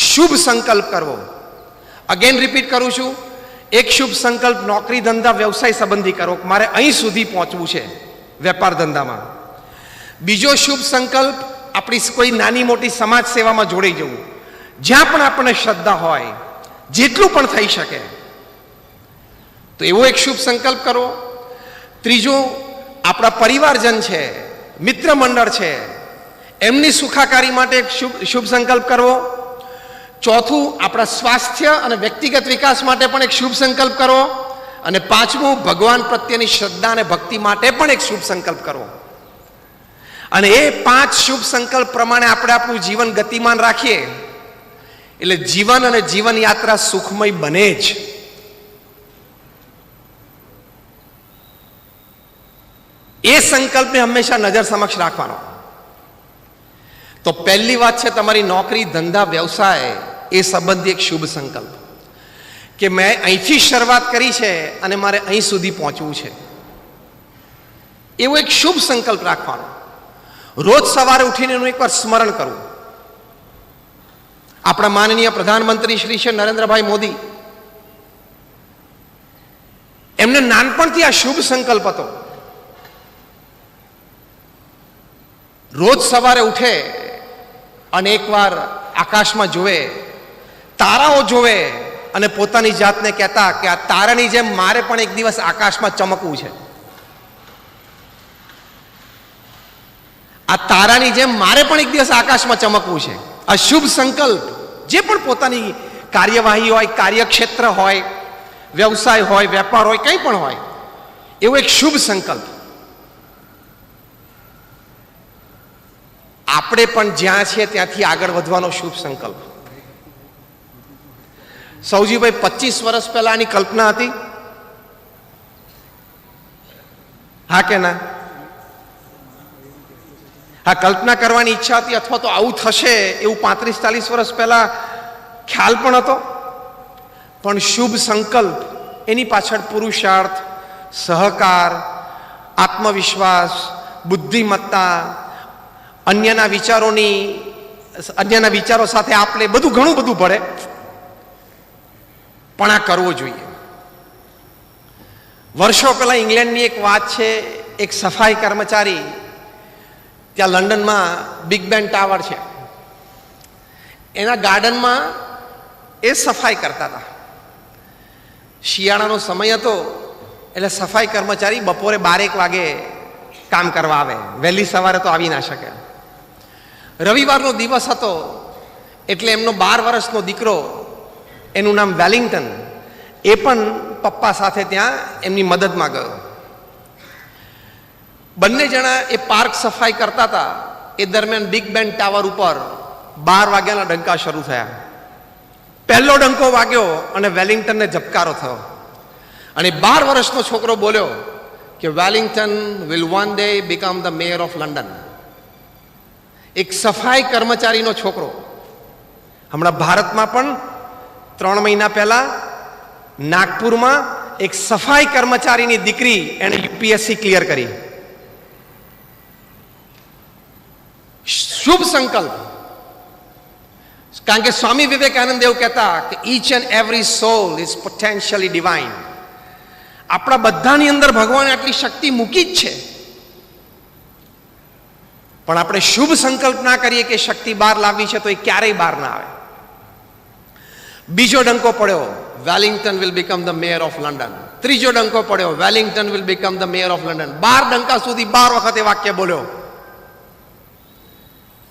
શુભ સંકલ્પ કરવો. અગેન રિપીટ કરું છું, એક શુભ સંકલ્પ નોકરી ધંધા વ્યવસાય સંબંધી કરો, મારે અહીં સુધી પહોંચવું છે વેપાર ધંધામાં. બીજો શુભ સંકલ્પ આપણી કોઈ નાની મોટી સમાજ સેવામાં જોડાઈ જવું, જ્યાં પણ આપણને શ્રદ્ધા હોય જેટલું પણ થઈ શકે તો એવો એક શુભ સંકલ્પ કરો. ત્રીજો, આપણા પરિવારજન છે, મિત્ર મંડળ છે, એમની સુખાકારી માટે એક શુભ સંકલ્પ કરવો. ચોથું, આપણા સ્વાસ્થ્ય અને વ્યક્તિગત વિકાસ માટે પણ એક શુભ સંકલ્પ કરવો. અને પાંચમું, ભગવાન પ્રત્યેની શ્રદ્ધા અને ભક્તિ માટે પણ એક શુભ સંકલ્પ કરવો. અને એ 5 શુભ સંકલ્પ પ્રમાણે આપણે આપણું જીવન ગતિમાન રાખીએ એટલે જીવન અને જીવન યાત્રા સુખમય બને જ. એ સંકલ્પને હંમેશા નજર સમક્ષ રાખવાનો. તો પહેલી વાત છે તમારી નોકરી ધંધા વ્યવસાય એ સંબંધી એક શુભ સંકલ્પ કે મેં અહીંથી શરૂઆત કરી છે અને મારે અહીં સુધી પહોંચવું છે. એવો એક શુભ સંકલ્પ રાખવાનો. રોજ સવારે ઉઠીને એનું એકવાર સ્મરણ કરવું. આપણા માનનીય પ્રધાનમંત્રી શ્રી છે નરેન્દ્રભાઈ મોદી, એમને નાનપણથી આ શુભ સંકલ્પ હતો. રોજ સવારે ઉઠે અને એકવાર આકાશમાં જોવે, તારાઓ જોવે અને પોતાની જાતને કહેતા કે આ તારાની જેમ મારે પણ એક દિવસ આકાશમાં ચમકવું છે, આ તારાની જેમ મારે પણ એક દિવસ આકાશમાં ચમકવું છે. આ શુભ સંકલ્પ જે પણ પોતાની કાર્યવાહી હોય, કાર્યક્ષેત્ર હોય, વ્યવસાય હોય, વેપાર હોય, કંઈ પણ હોય, એવો એક શુભ સંકલ્પ. આપણે પણ જ્યાં છીએ ત્યાંથી આગળ વધવાનો શુભ સંકલ્પ. સૌજીભાઈ 25 વર્ષ પહેલાની કલ્પના હતી, હા કે ના? હા, કલ્પના કરવાની ઈચ્છા હતી, અથવા તો આવું થશે એવું 35-40 વર્ષ પહેલા ખ્યાલ પણ હતો. પણ શુભ સંકલ્પ, એની પાછળ પુરુષાર્થ, સહકાર, આત્મવિશ્વાસ, બુદ્ધિમત્તા, અન્યના વિચારો સાથે આપણે બધું ઘણું બધું પડે, પણ આ કરવો જોઈએ. વર્ષો પહેલા ઇંગ્લેન્ડની એક વાત છે, એક સફાઈ કર્મચારી ત્યાં લંડનમાં બિગ બેન ટાવર છે, એના ગાર્ડનમાં એ સફાઈ કરતા હતા. શિયાળાનો સમય હતો એટલે સફાઈ કર્મચારી બપોરે 12-1 વાગે કામ કરવા આવે, વહેલી સવારે તો આવી ના શકે. રવિવારનો દિવસ હતો એટલે એમનો 12 વર્ષનો દીકરો, એનું નામ વેલિંગ્ટન, એ પણ પપ્પા સાથે ત્યાં એમની મદદમાં ગયો. બંને જણા એ પાર્ક સફાઈ કરતા હતા. એ દરમિયાન બિગ બેન ટાવર ઉપર 12 વાગ્યાના ડંકા શરૂ થયા. પહેલો ડંકો વાગ્યો અને વેલિંગ્ટનને ઝબકારો થયો અને 12 વર્ષનો છોકરો બોલ્યો કે Wellington will one day become the mayor of London. એક સફાઈ કર્મચારીનો છોકરો. હમણાં ભારતમાં પણ 3 મહિના પહેલા નાગપુરમાં એક સફાઈ કર્મચારીની દીકરી એણે યુપીએસસી ક્લિયર કરી. શુભ સંકલ્પ. કારણ કે સ્વામી વિવેકાનંદ એવું કહેતા કે each and every solve is potentially divine. આપણા બધાની અંદર ભગવાને આટલી શક્તિ મૂકી જ છે, પણ આપણે શુભ સંકલ્પ ના કરીએ કે શક્તિ બહાર લાવવી છે તો એ ક્યારેય બહાર ના આવે. બીજો ડંકો પડ્યો, Wellington will become the mayor of London. ત્રીજો ડંકો પડ્યો, Wellington will become the mayor of London. 12 ડંકા સુધી 12 વખત એ વાક્ય બોલ્યો.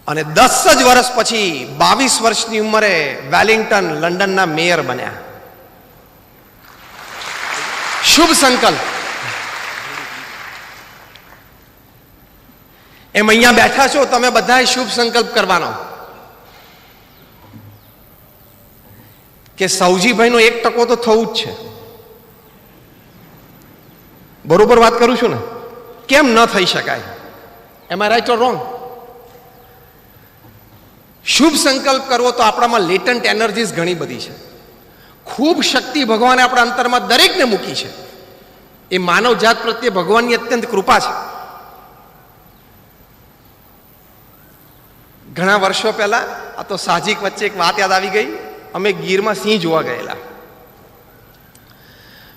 અને 10 જ વર્ષ પછી 22 વર્ષની ઉંમરે વેલિંગ્ટન લંડનના મેયર બન્યા. શુભ સંકલ્પ. એમ અહીંયા બેઠા છો તમે બધાએ શુભ સંકલ્પ કરવાનો કે સૌજીભાઈનો 1% તો થવું જ છે. બરોબર વાત કરું છું ને? કેમ ન થઈ શકાય? એમ આઈ રાઈટ ઓર રોંગ? શુભ સંકલ્પ કરવો તો આપણામાં લેટન્ટ એનર્જીસ ઘણી બધી છે. ખૂબ શક્તિ ભગવાને આપણા અંતરમાં દરેકને મૂકી છે. એ માનવ જાત પ્રત્યે ભગવાનની અત્યંત કૃપા છે. ઘણા વર્ષો પહેલા, આ તો સાહજિક વચ્ચે એક વાત યાદ આવી ગઈ. અમે ગીરમાં સિંહ જોવા ગયેલા.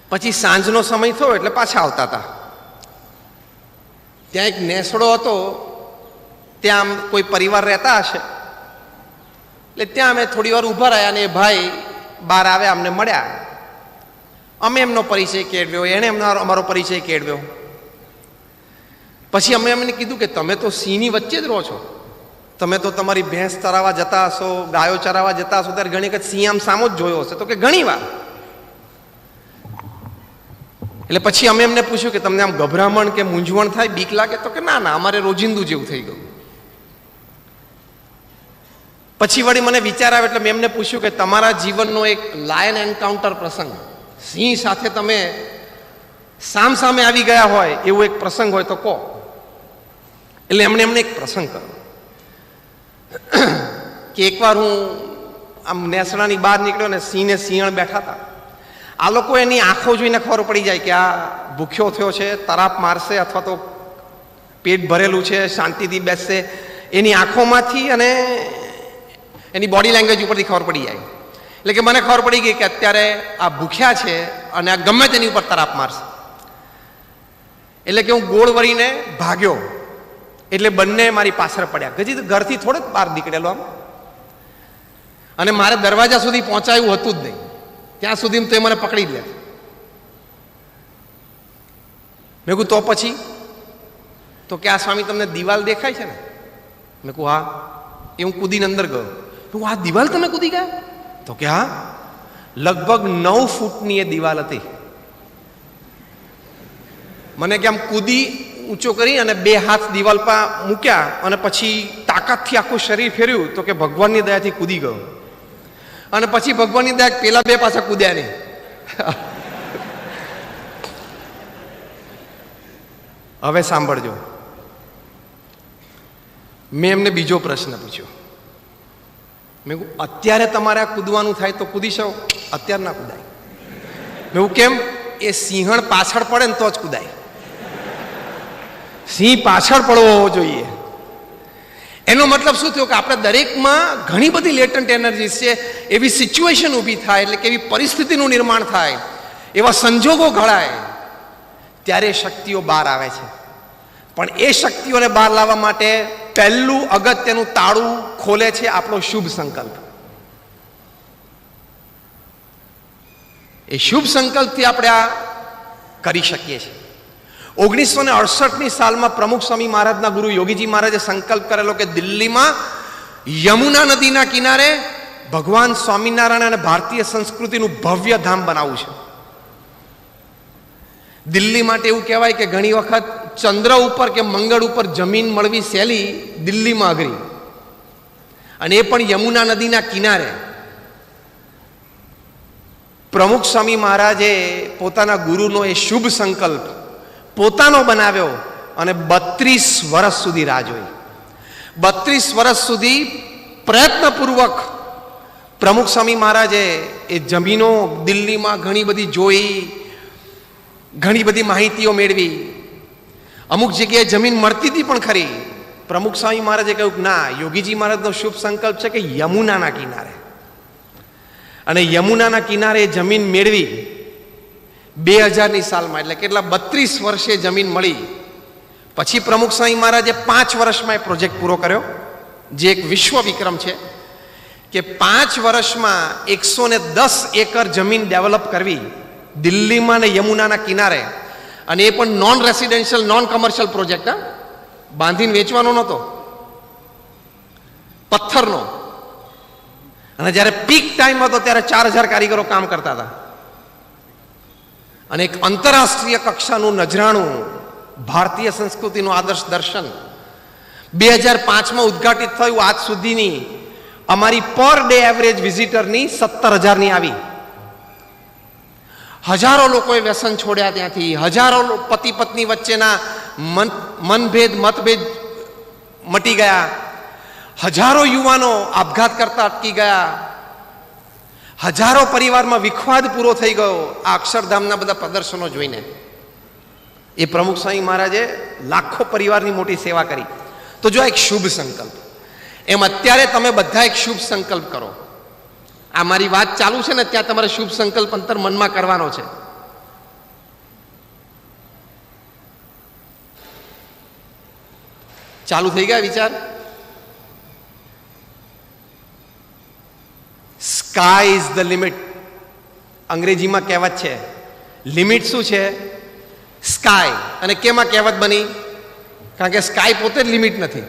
પછી સાંજનો સમય થયો એટલે પાછા આવતા હતા. ત્યાં એક નેસડો હતો, ત્યાં આમ કોઈ પરિવાર રહેતા હશે એટલે ત્યાં અમે થોડી વાર ઊભા રહ્યા અને એ ભાઈ બહાર આવ્યા, અમને મળ્યા. અમે એમનો પરિચય કેળવ્યો, એણે અમારો પરિચય કેળવ્યો. પછી અમે એમને કીધું કે તમે તો સિંહની વચ્ચે જ રહો છો, તમે તો તમારી ભેંસ ચરાવવા જતા હશો, ગાયો ચરાવવા જતા હશો, ત્યારે ઘણી વખત સિંહ આમ સામો જ જોયો હશે. તો કે ઘણી વાર. એટલે પછી અમે એમને પૂછ્યું કે તમને આમ ગભરામણ કે મૂંઝવણ થાય, બીક લાગે? તો કે ના ના, અમારે રોજિંદુ જેવું થઈ ગયું. પછી વળી મને વિચાર આવે એટલે મેં એમને પૂછ્યું કે તમારા જીવનનો એક લાયન એન્કાઉન્ટર પ્રસંગ, સિંહ સાથે તમે સામ સામે આવી ગયા હોય એવો એક પ્રસંગ હોય તો કહો. એટલે એમને એક પ્રસંગ કર્યો કે એકવાર હું આમ નેસડાની બહાર નીકળ્યો ને સિંહ ને સિંહણ બેઠા હતા. આ લોકો એની આંખો જોઈને ખબર પડી જાય કે આ ભૂખ્યો થયો છે, તરાપ મારશે અથવા તો પેટ ભરેલું છે, શાંતિથી બેસશે. એની આંખોમાંથી અને એની બોડી લેંગ્વેજ ઉપરથી ખબર પડી જાય. એટલે કે મને ખબર પડી ગઈ કે અત્યારે આ ભૂખ્યા છે અને આ ગમે તેની ઉપર તરાપ મારશે. એટલે કે હું ગોળ વળીને ભાગ્યો એટલે બંને મારી પાછળ પડ્યા. હજી તો ઘરથી થોડો જ બહાર નીકળેલો આમ, અને મારે દરવાજા સુધી પહોંચાયું હતું જ નહીં. ત્યાં સુધી તો એ મને પકડી લે. મેં કહ્યું તો પછી? તો કે આ સ્વામી તમને દિવાલ દેખાય છે ને? મેં કહું હા. એ હું કૂદીને અંદર ગયો. હું આ દિવાલ તમે કૂદી ગયા? તો કે હા. લગભગ 9 ફૂટની એ દિવાલ હતી. મને કે આમ કૂદી ઊંચો કરી અને 2 હાથ દિવાલ પર મૂક્યા અને પછી તાકાતથી આખું શરીર ફેર્યું તો કે ભગવાનની દયાથી કૂદી ગયો. અને પછી ભગવાનની દયા પેલા 2 પાછા કૂદ્યા નહીં. હવે સાંભળજો, મેં એમને બીજો પ્રશ્ન પૂછ્યો. મેં કહ્યું અત્યારે તમારે આ કૂદવાનું થાય તો કૂદી શકો, અત્યારે ના કૂદાય. મેં કહ્યું કેમ? એ સિંહણ પાછળ પડે ને તો જ કૂદાય. સિંહ પાછળ પડવો હોવો જોઈએ. એનો મતલબ શું થયો કે આપણે દરેકમાં ઘણી બધી લેટન્ટ એનર્જીસ છે. એવી સિચ્યુએશન ઊભી થાય એટલે કે એવી પરિસ્થિતિનું નિર્માણ થાય, એવા સંજોગો ઘડાય ત્યારે શક્તિઓ બહાર આવે છે. પણ એ શક્તિઓને બહાર લાવવા માટે પહેલું અગત્યનું તાળું ખોલે છે આપણો શુભ સંકલ્પ. એ શુભ સંકલ્પથી આપણે આ કરી શકીએ છીએ. 1968ની સાલમાં પ્રમુખ સ્વામી મહારાજના ગુરુ યોગીજી મહારાજે સંકલ્પ કરેલો કે દિલ્હીમાં યમુના નદીના કિનારે ભગવાન સ્વામિનારાયણ અને ભારતીય સંસ્કૃતિનું ભવ્ય ધામ બનાવવું છે. દિલ્હી માટે એવું કહેવાય કે ઘણી વખત ચંદ્ર ઉપર કે મંગળ ઉપર જમીન મળવી સહેલી, દિલ્હીમાં અઘરી, અને એ પણ યમુના નદીના કિનારે. પ્રમુખ સ્વામી મહારાજે પોતાના ગુરુનો એ શુભ સંકલ્પ પોતાનો બનાવ્યો અને 32 વર્ષ સુધી રાહ જોઈ. 32 વર્ષ સુધી પ્રયત્નપૂર્વક પ્રમુખ સ્વામી મહારાજે એ જમીનો દિલ્હીમાં ઘણી બધી જોઈ, ઘણી બધી માહિતીઓ મેળવી. અમુક જગ્યાએ જમીન મળતી હતી પણ ખરી. પ્રમુખ સ્વામી મહારાજે કહ્યું ના, યોગીજી મહારાજનો શુભ સંકલ્પ છે કે યમુનાના કિનારે, અને યમુનાના કિનારે જમીન મેળવી 2000ની સાલમાં, એટલે કેટલા 32 વર્ષે જમીન મળી. પછી પ્રમુખ સ્વામી મહારાજે 5 વર્ષમાં એ પ્રોજેક્ટ પૂરો કર્યો, જે એક વિશ્વ વિક્રમ છે કે 5 વર્ષમાં 110 એકર જમીન ડેવલપ કરવી દિલ્હીમાં ને યમુનાના કિનારે, અને એ પણ non residential non commercial project. બાંધીને વેચવાનો નહોતો, પથ્થરનો. અને જ્યારે પીક ટાઈમ હતો ત્યારે 4000 કારીગરો કામ કરતા હતા. અને એક આંતરરાષ્ટ્રીય કક્ષાનું નજરાણું ભારતીય સંસ્કૃતિનું આદર્શ દર્શન 2005માં ઉદ્ઘાટિત થયું. આજ સુધીની અમારી પર ડે એવરેજ વિઝિટરની 17,000ની આવી. હજારો લોકોએ વ્યસન છોડ્યા ત્યાંથી, હજારો પતિ પત્ની વચ્ચેના મતભેદ મટી ગયા, હજારો યુવાનો આપઘાત કરતા અટકી ગયા, હજારો પરિવારમાં વિખવાદ પૂરો થઈ ગયો આ અક્ષરધામના બધા પ્રદર્શનો જોઈને. એ પ્રમુખ સ્વામી મહારાજે લાખો પરિવારની મોટી સેવા કરી. તો જો એક શુભ સંકલ્પ, એમ અત્યારે તમે બધા એક શુભ સંકલ્પ કરો. આ મારી વાત ચાલુ છે ને ત્યાં તમારે શુભ સંકલ્પ અંતર મનમાં કરવાનો છે. ચાલુ થઈ ગયા વિચાર? Sky is the limit. અંગ્રેજીમાં કહેવત છે. લિમિટ શું છે? સ્કાય. અને કેમાં કહેવત બની? કારણ કે સ્કાય પોતે જ લિમિટ નથી.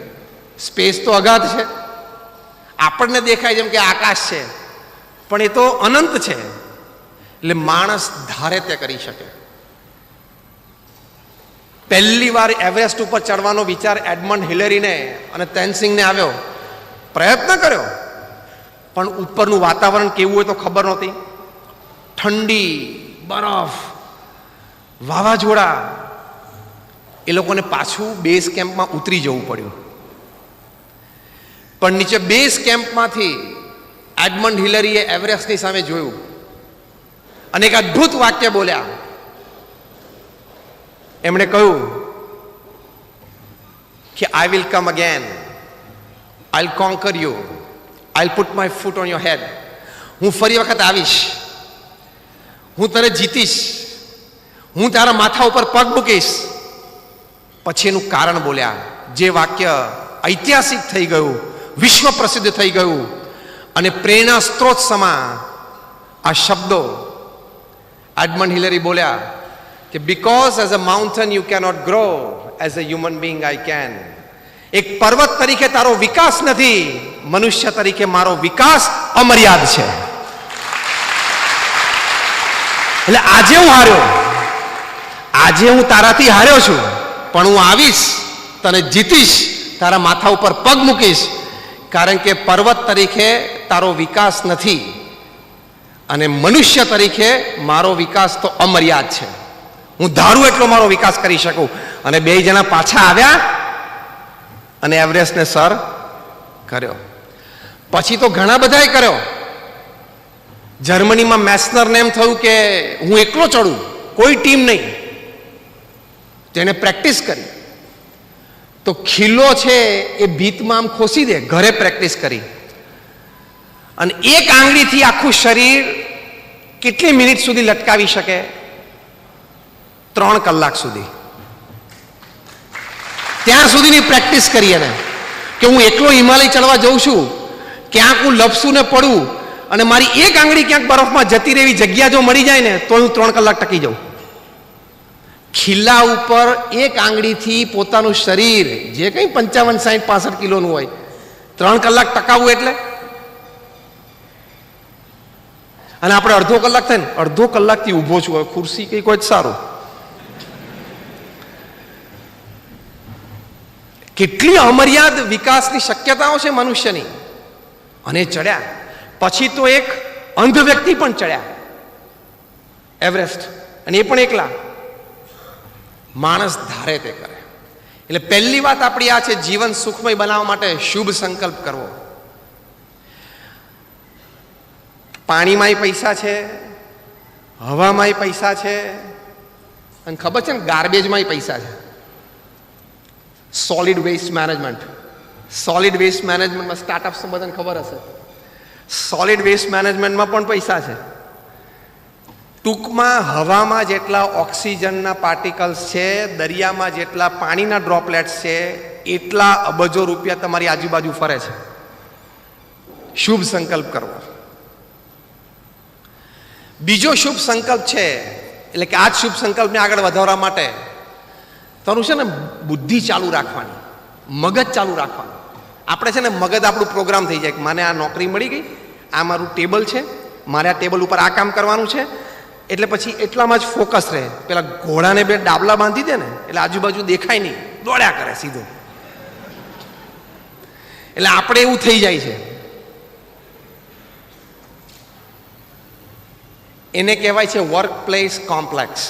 સ્પેસ તો અગાધ છે, આપણને દેખાય જેમ કે આકાશ છે, પણ એ તો અનંત છે. એટલે માણસ ધારે તે કરી શકે. પહેલી વાર એવરેસ્ટ ઉપર ચડવાનો વિચાર એડમંડ હિલેરીને અને તેનસિંગને આવ્યો. પ્રયત્ન કર્યો, પણ ઉપરનું વાતાવરણ કેવું હોય તો ખબર નહોતી. ઠંડી, બરફ, વાવાઝોડા. એ લોકોને પાછું બેઝ કેમ્પમાં ઉતરી જવું પડ્યું. પણ નીચે બેઝ કેમ્પમાંથી એડમંડ હિલેરીએ એવરેસ્ટની સામે જોયું અને એક અદ્ભુત વાક્ય બોલ્યા. એમણે કહ્યું કે I will come again, I will conquer you, I will put my foot on your head. હું ફરી વખત આવીશ, હું તને જીતીશ, હું તારા માથા ઉપર પગ મૂકીશ. પછી એનું કારણ બોલ્યા, જે વાક્ય ઐતિહાસિક થઈ ગયું, વિશ્વ પ્રસિદ્ધ થઈ ગયું અને પ્રેરણા સ્ત્રોત સમા આ શબ્દો એડમંડ હિલેરી બોલ્યા કે because as a mountain you cannot grow, as a human being I can. એક પર્વત તરીકે તારો વિકાસ નથી, મનુષ્ય તરીકે મારો વિકાસ અમર્યાદ છે. એટલે આજે હું હાર્યો, આજે હું તારાથી હાર્યો છું, પણ હું આવીશ, તને જીતીશ, તારા માથા ઉપર પગ મૂકીશ. કારણ કે પર્વત તરીકે તારો વિકાસ નથી અને મનુષ્ય તરીકે મારો વિકાસ તો અમર્યાદ છે. હું ધારું એટલો મારો વિકાસ કરી શકું. અને બે જણા પાછા આવ્યા અને એવરેસ્ટને સર કર્યો. પછી તો ઘણા બધાએ કર્યો. જર્મનીમાં મેસ્નરને એમ થયું કે હું એકલો ચડું, કોઈ ટીમ નહીં. તેને પ્રેક્ટિસ કરી તો ખીલો છે એ ભીતમાં આમ ખોસી દે. ઘરે પ્રેક્ટિસ કરી અને એક આંગળીથી આખું શરીર કેટલી મિનિટ સુધી લટકાવી શકે? 3 કલાક સુધી. ત્યાં સુધીની પ્રેક્ટિસ કરી એને કે હું એકલો હિમાલય ચડવા જઉં છું, ક્યાંક હું લપસું ને પડું અને મારી એક આંગળી ક્યાંક બરફમાં જતી રહેવી જગ્યા જો મળી જાય ને તો હું 3 કલાક ટકી જાઉં. ખીલા ઉપર એક આંગળીથી પોતાનું શરીર જે કંઈ 55, 60, 65 કિલોનું હોય 3 કલાક ટકાવવું એટલે. અને આપણે અડધો કલાક થાય ને, અડધો કલાકથી ઊભો છું, હવે ખુરશી કંઈક હોય સારું. કેટલી અમર્યાદ વિકાસની શક્યતાઓ છે મનુષ્યની. અને ચડ્યા. પછી તો એક અંધ વ્યક્તિ પણ ચડ્યા એવરેસ્ટ, અને એ પણ એકલા. માણસ ધારે તે કરે. એટલે પહેલી વાત આપણી આ છે, જીવન સુખમય બનાવવા માટે શુભ સંકલ્પ કરવો. પાણીમાંય પૈસા છે, હવામાંય પૈસા છે, અને ખબર છે ને ગાર્બેજમાંય પૈસા છે. Solid waste management, solid waste મેનેજમેન્ટમાં સ્ટાર્ટઅપ્સ બધાને ખબર હશે. સોલિડ વેસ્ટ મેનેજમેન્ટમાં પણ પૈસા છે. ટૂંકમાં હવામાં જેટલા ઓક્સિજનના પાર્ટિકલ્સ છે, દરિયામાં જેટલા પાણીના ડ્રોપલેટ્સ છે, એટલા અબજો રૂપિયા તમારી આજુબાજુ ફરે છે. શુભ સંકલ્પ કરવો. બીજો શુભ સંકલ્પ છે, એટલે કે આ જ શુભ સંકલ્પને આગળ વધારવા માટે તારું છે ને બુદ્ધિ ચાલુ રાખવાની, મગજ ચાલુ રાખવાનું. આપણે છે ને મગજ આપણું પ્રોગ્રામ થઈ જાય કે મને આ નોકરી મળી ગઈ, આ મારું ટેબલ છે, મારે આ ટેબલ ઉપર આ કામ કરવાનું છે, એટલે પછી એટલામાં જ ફોકસ રહે. પેલા ઘોડાને બે ડાબલા બાંધી દે ને એટલે આજુબાજુ દેખાય નહીં, દોડ્યા કરે સીધું. એટલે આપણે એવું થઈ જાય છે. એને કહેવાય છે વર્ક પ્લેસ કોમ્પ્લેક્સ.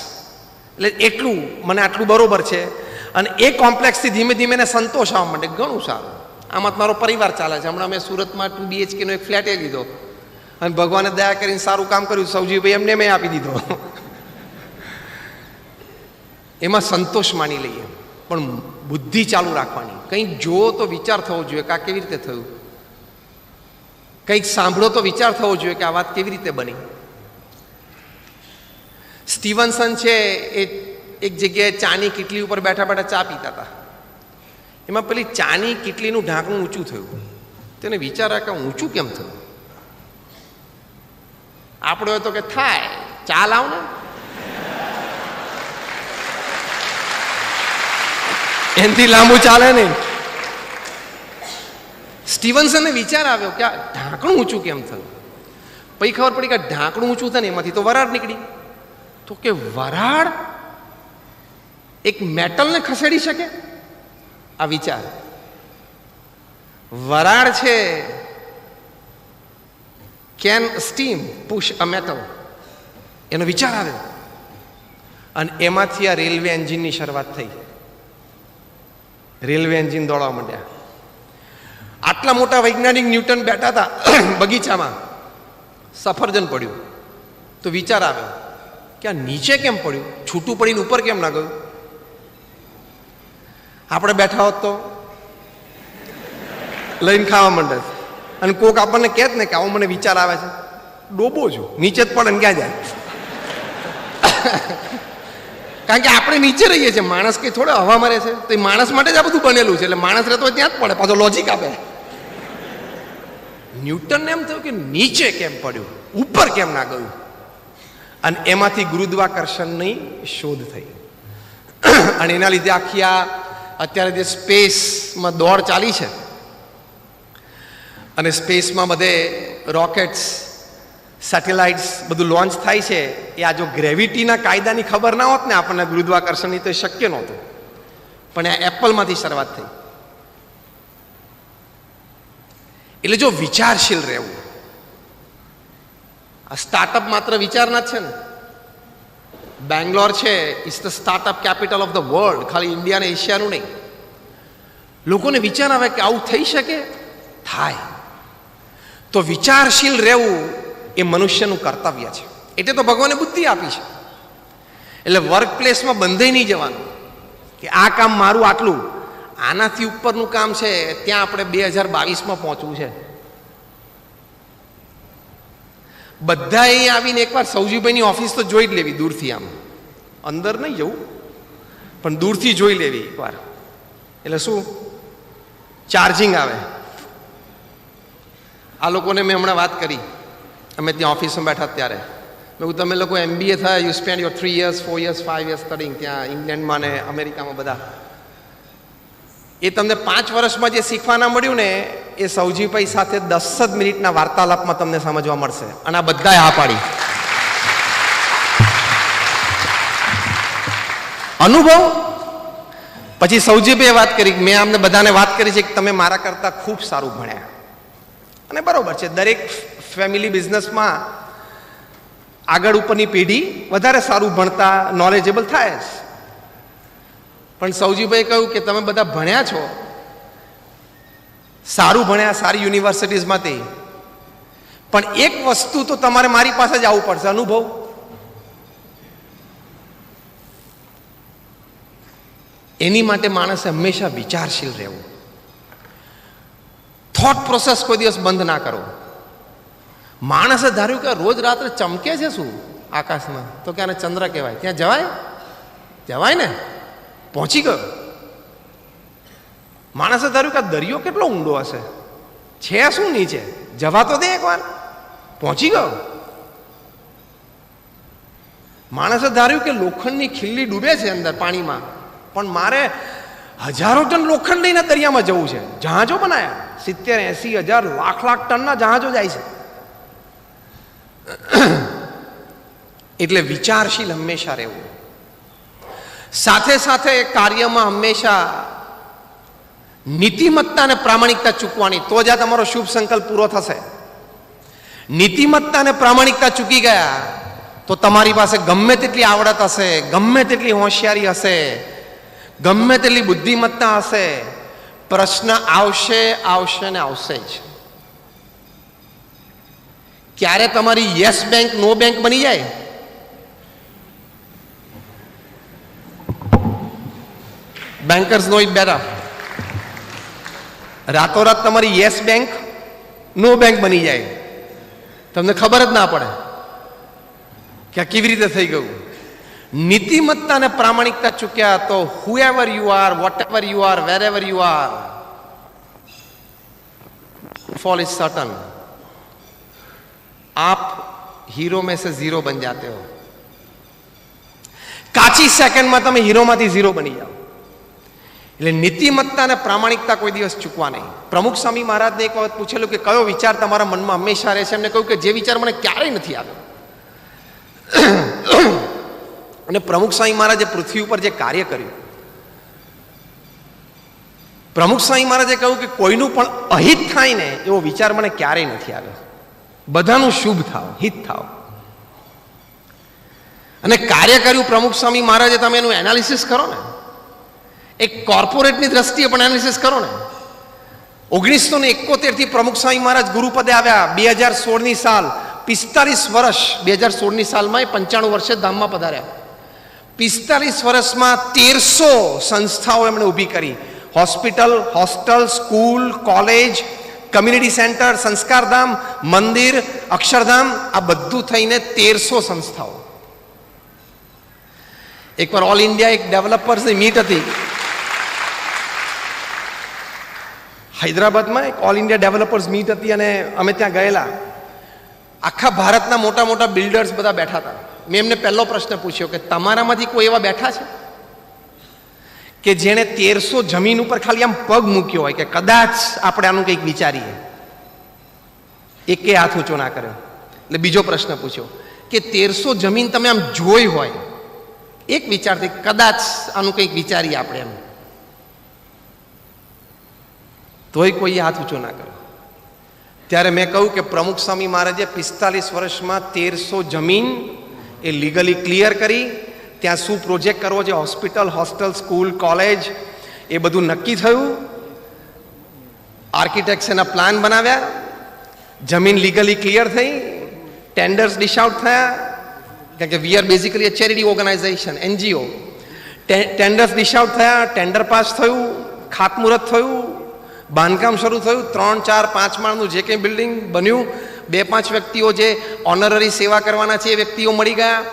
એટલે એટલું મને આટલું બરોબર છે, અને એ કોમ્પ્લેક્સથી ધીમે ધીમે એને સંતોષ આવવા માંડે, ઘણું સારું, આમાં મારો પરિવાર ચાલે છે. હમણાં મેં સુરતમાં 2 BHK નો એક ફ્લેટ લીધો, અને ભગવાને દયા કરીને સારું કામ કર્યું, સૌજીભાઈ એમને મેં આપી દીધો. એમાં સંતોષ માની લઈએ, પણ બુદ્ધિ ચાલુ રાખવાની. કંઈક જુઓ તો વિચાર થવો જોઈએ કે આ કેવી રીતે થયું, કંઈક સાંભળો તો વિચાર થવો જોઈએ કે આ વાત કેવી રીતે બની. સ્ટીવનસન છે એ એક જગ્યાએ ચાની કીટલી ઉપર બેઠા બેઠા ચા પીતા હતા. એમાં પેલી ચાની કીટલીનું ઢાંકણું ઊંચું થયું. તેને વિચાર આવ્યો કે ઊંચું કેમ થયું. આપણે હોય તો કે થાય, ચા લાવ ને, એનાથી લાંબુ ચાલે નહીં. સ્ટીવનસનને વિચાર આવ્યો કે આ ઢાંકણું ઊંચું કેમ થયું. પછી ખબર પડી કે ઢાંકણું ઊંચું થાય ને એમાંથી તો વરાળ નીકળી. તો કે વરાળ એક મેટલને ખસેડી શકે? આ વિચાર, વરાળ છે can steam push a metal, એનો વિચાર આવ્યો, અને એમાંથી આ રેલવે એન્જિનની શરૂઆત થઈ. રેલવે એન્જિન દોડવા માંડ્યા. આટલા મોટા વૈજ્ઞાનિક ન્યૂટન બેઠા હતા બગીચામાં, સફરજન પડ્યું તો વિચાર આવ્યો કે આ નીચે કેમ પડ્યું, છૂટું પડીને ઉપર કેમ ના ગયું. આપણે બેઠા હોત તો લઈને ખાવા માંડે, અને કોક આપણને કહે ને કે આવો મને વિચાર આવે છે, ડોબો છું, નીચે જ પડે ને ક્યાં જાય. કારણ કે આપણે નીચે રહીએ છીએ, માણસ કઈ થોડો હવા મરે છે, તો એ માણસ માટે જ આ બધું બનેલું છે, એટલે માણસ રહેતો ત્યાં જ પડે, પાછો લોજિક આપે. ન્યૂટનને એમ થયું કે નીચે કેમ પડ્યું, ઉપર કેમ ના ગયું, અને એમાંથી ગુરુત્વાકર્ષણની શોધ થઈ. અને એના લીધે આખી આ અત્યારે જે સ્પેસમાં દોડ ચાલી છે, અને સ્પેસમાં બધે રોકેટ્સ, સેટેલાઇટ્સ બધું લોન્ચ થાય છે, એ આ જો ગ્રેવિટીના કાયદાની ખબર ના હોત ને આપણને ગુરુત્વાકર્ષણની, તો એ શક્ય નહોતું. પણ આ એપલમાંથી શરૂઆત થઈ. એટલે જો વિચારશીલ રહેવું, આ સ્ટાર્ટઅપ માત્ર વિચારના જ છે ને. બેંગ્લોર છે is the startup capital of the world, ખાલી ઇન્ડિયા ને એશિયાનું નહીં. લોકોને વિચાર આવે કે આવું થઈ શકે, થાય. તો વિચારશીલ રહેવું એ મનુષ્યનું કર્તવ્ય છે. એટલે તો ભગવાને બુદ્ધિ આપી છે. એટલે વર્ક પ્લેસમાં બંધાઈ નહીં જવાનું કે આ કામ મારું આટલું, આનાથી ઉપરનું કામ છે ત્યાં આપણે 2022માં પહોંચવું છે. બધા અહીં આવીને એકવાર સૌજીભાઈની ઓફિસ તો જોઈ જ લેવી, દૂરથી, આમ અંદર નહીં જવું પણ દૂરથી જોઈ લેવી એકવાર. એટલે શું, ચાર્જિંગ આવે. આ લોકોને મેં હમણાં વાત કરી, અમે ત્યાં ઓફિસમાં બેઠા ત્યારે મેં કહ્યું તમે લોકો MBA થયા, you spend your 3 years 4 years 5 years studying ત્યાં ઇંગ્લેન્ડમાં ને અમેરિકામાં બધા, એ તમને 5 વર્ષમાં જે શીખવા ના મળ્યું ને એ સૌજીભાઈ સાથે 10 જ મિનિટના વાર્તાલાપમાં તમને સમજવા મળશે. અને આ બધાએ હા પાડી. અનુભવ. પછી સૌજીભાઈએ વાત કરી, મેં અમને બધાને વાત કરી છે કે તમે મારા કરતા ખૂબ સારું ભણ્યા, અને બરોબર છે, દરેક ફેમિલી બિઝનેસમાં આગળ ઉપરની પેઢી વધારે સારું ભણતા નોલેજેબલ થાય જ. પણ સૌજીભાઈ કહ્યું કે તમે બધા ભણ્યા છો, સારું ભણ્યા, સારી યુનિવર્સિટીઝમાંથી, પણ એક વસ્તુ તો તમારે મારી પાસે જ આવવું પડશે, અનુભવ. એની માટે માણસે હંમેશા વિચારશીલ રહેવું. થોટ પ્રોસેસ કોઈ દિવસ બંધ ના કરો. માણસે ધાર્યું કે રોજ રાત્રે ચમકે છે શું આકાશમાં, તો કે આને ચંદ્ર કહેવાય, ત્યાં જવાય? જવાય ને, પહોંચી ગયો. માણસે ધાર્યું કે આ દરિયો કેટલો ઊંડો હશે, છે શું નીચે, જવા તો દે એકવાર, પહોંચી ગયો. માણસે ધાર્યું કે લોખંડની ખીલ્લી ડૂબે છે અંદર પાણીમાં, પણ મારે હજારો ટન લોખંડ લઈને દરિયામાં જવું છે. જહાજો બનાયા, 70-80 હજાર લાખ ટનના જહાજો જાય છે. એટલે વિચારશીલ હંમેશા રહેવું, સાથે સાથે કાર્યમાં હંમેશા નીતિમત્તા અને પ્રામાણિકતા ચૂકવાની, તો જ આ તમારો શુભ સંકલ્પ પૂરો થશે. નીતિમત્તા અને પ્રામાણિકતા ચૂકી ગયા તો તમારી પાસે ગમે તેટલી આવડત હશે, ગમે તેટલી હોશિયારી હશે, ગમે તેટલી બુદ્ધિમત્તા હશે, પ્રશ્ન આવશે આવશે ને આવશે જ. ક્યારે તમારી યસ બેંક નો બેંક બની જાય? Bankers know it better. રાતોરાત તમારી યસ બેંક નો બેંક બની જાય, તમને ખબર જ ના પડે કે આ કેવી રીતે થઈ ગયું. નીતિમત્તા અને પ્રામાણિકતા ચૂક્યા તો whoever you are, whatever you are, wherever you are, fall is certain. आप हीरो में से जीरो बन जाते हो. કાચી સેકન્ડમાં તમે હીરોમાંથી ઝીરો બની જાઓ. એટલે નીતિમત્તા અને પ્રામાણિકતા કોઈ દિવસ ચૂકવા નહીં. પ્રમુખ સ્વામી મહારાજને એક વખત પૂછેલું કે કયો વિચાર તમારા મનમાં હંમેશા રહે છે? એમને કહ્યું કે જે વિચાર મને ક્યારેય નથી આવ્યો. અને પ્રમુખ સ્વામી મહારાજે પૃથ્વી ઉપર જે કાર્ય કર્યું, પ્રમુખ સ્વામી મહારાજે કહ્યું કે કોઈનું પણ અહિત થાય ને એવો વિચાર મને ક્યારેય નથી આવ્યો. બધાનું શુભ થાવ, હિત થાવ. અને કાર્ય કર્યું પ્રમુખ સ્વામી મહારાજે, તમે એનું એનાલિસિસ કરો ને, એક કોર્પોરેટની દ્રષ્ટિએ પણ એનાલિસિસ કરો ને. 1971 થી પ્રમુખ સ્વામી મહારાજ ગુરુપદે આવ્યા. 2016ની સાલ, 45 વર્ષ, 2016ની સાલમાં એ 95 વર્ષે ધામમાં પધાર્યા. 45 વર્ષમાં 1300 સંસ્થાઓ એમણે ઊભી કરી. Hospital, hostel, school, college, community centre, Sanskardham, મંદિર, અક્ષરધામ, આ બધું થઈને 1300 સંસ્થાઓ. એકવાર ઓલ ઇન્ડિયા એક ડેવલપર્સની મીટ હતી હૈદરાબાદમાં. એક ઓલ ઇન્ડિયા ડેવલપર્સ મીટ હતી અને અમે ત્યાં ગયેલા. આખા ભારતના મોટા મોટા બિલ્ડર્સ બધા બેઠા હતા. મેં એમને પહેલો પ્રશ્ન પૂછ્યો કે તમારામાંથી કોઈ એવા બેઠા છે કે જેણે 1300 જમીન ઉપર ખાલી આમ પગ મૂક્યો હોય કે કદાચ આપણે આનું કંઈક વિચારીએ? એકે હાથ ઊંચો ના કર્યો. એટલે બીજો પ્રશ્ન પૂછ્યો કે 1300 જમીન તમે આમ જોઈ હોય એક વિચારથી, કદાચ આનું કંઈક વિચારીએ આપણે એમ, તોય કોઈ હાથ ઊંચો ના કર્યો. ત્યારે મેં કહ્યું કે પ્રમુખ સ્વામી મહારાજે 45 વર્ષમાં 1300 જમીન એ લીગલી ક્લિયર કરી. ત્યાં શું પ્રોજેક્ટ કરવો છે, હોસ્પિટલ, હોસ્ટેલ, સ્કૂલ, કોલેજ, એ બધું નક્કી થયું. આર્કિટેક્ટ્સ એના પ્લાન બનાવ્યા, જમીન લીગલી ક્લિયર થઈ, ટેન્ડર્સ ડિશ આઉટ થયા, કારણ કે we are basically a charity organisation, NGO. Tenders dish out થયા, ટેન્ડર પાસ થયું, ખાતમુહૂર્ત થયું, બાંધકામ શરૂ થયું. 3, 4, 5 માળનું જે કંઈ બિલ્ડિંગ બન્યું, 2-5 વ્યક્તિઓ જે ઓનરરી સેવા કરવાના છે એ વ્યક્તિઓ મળી ગયા.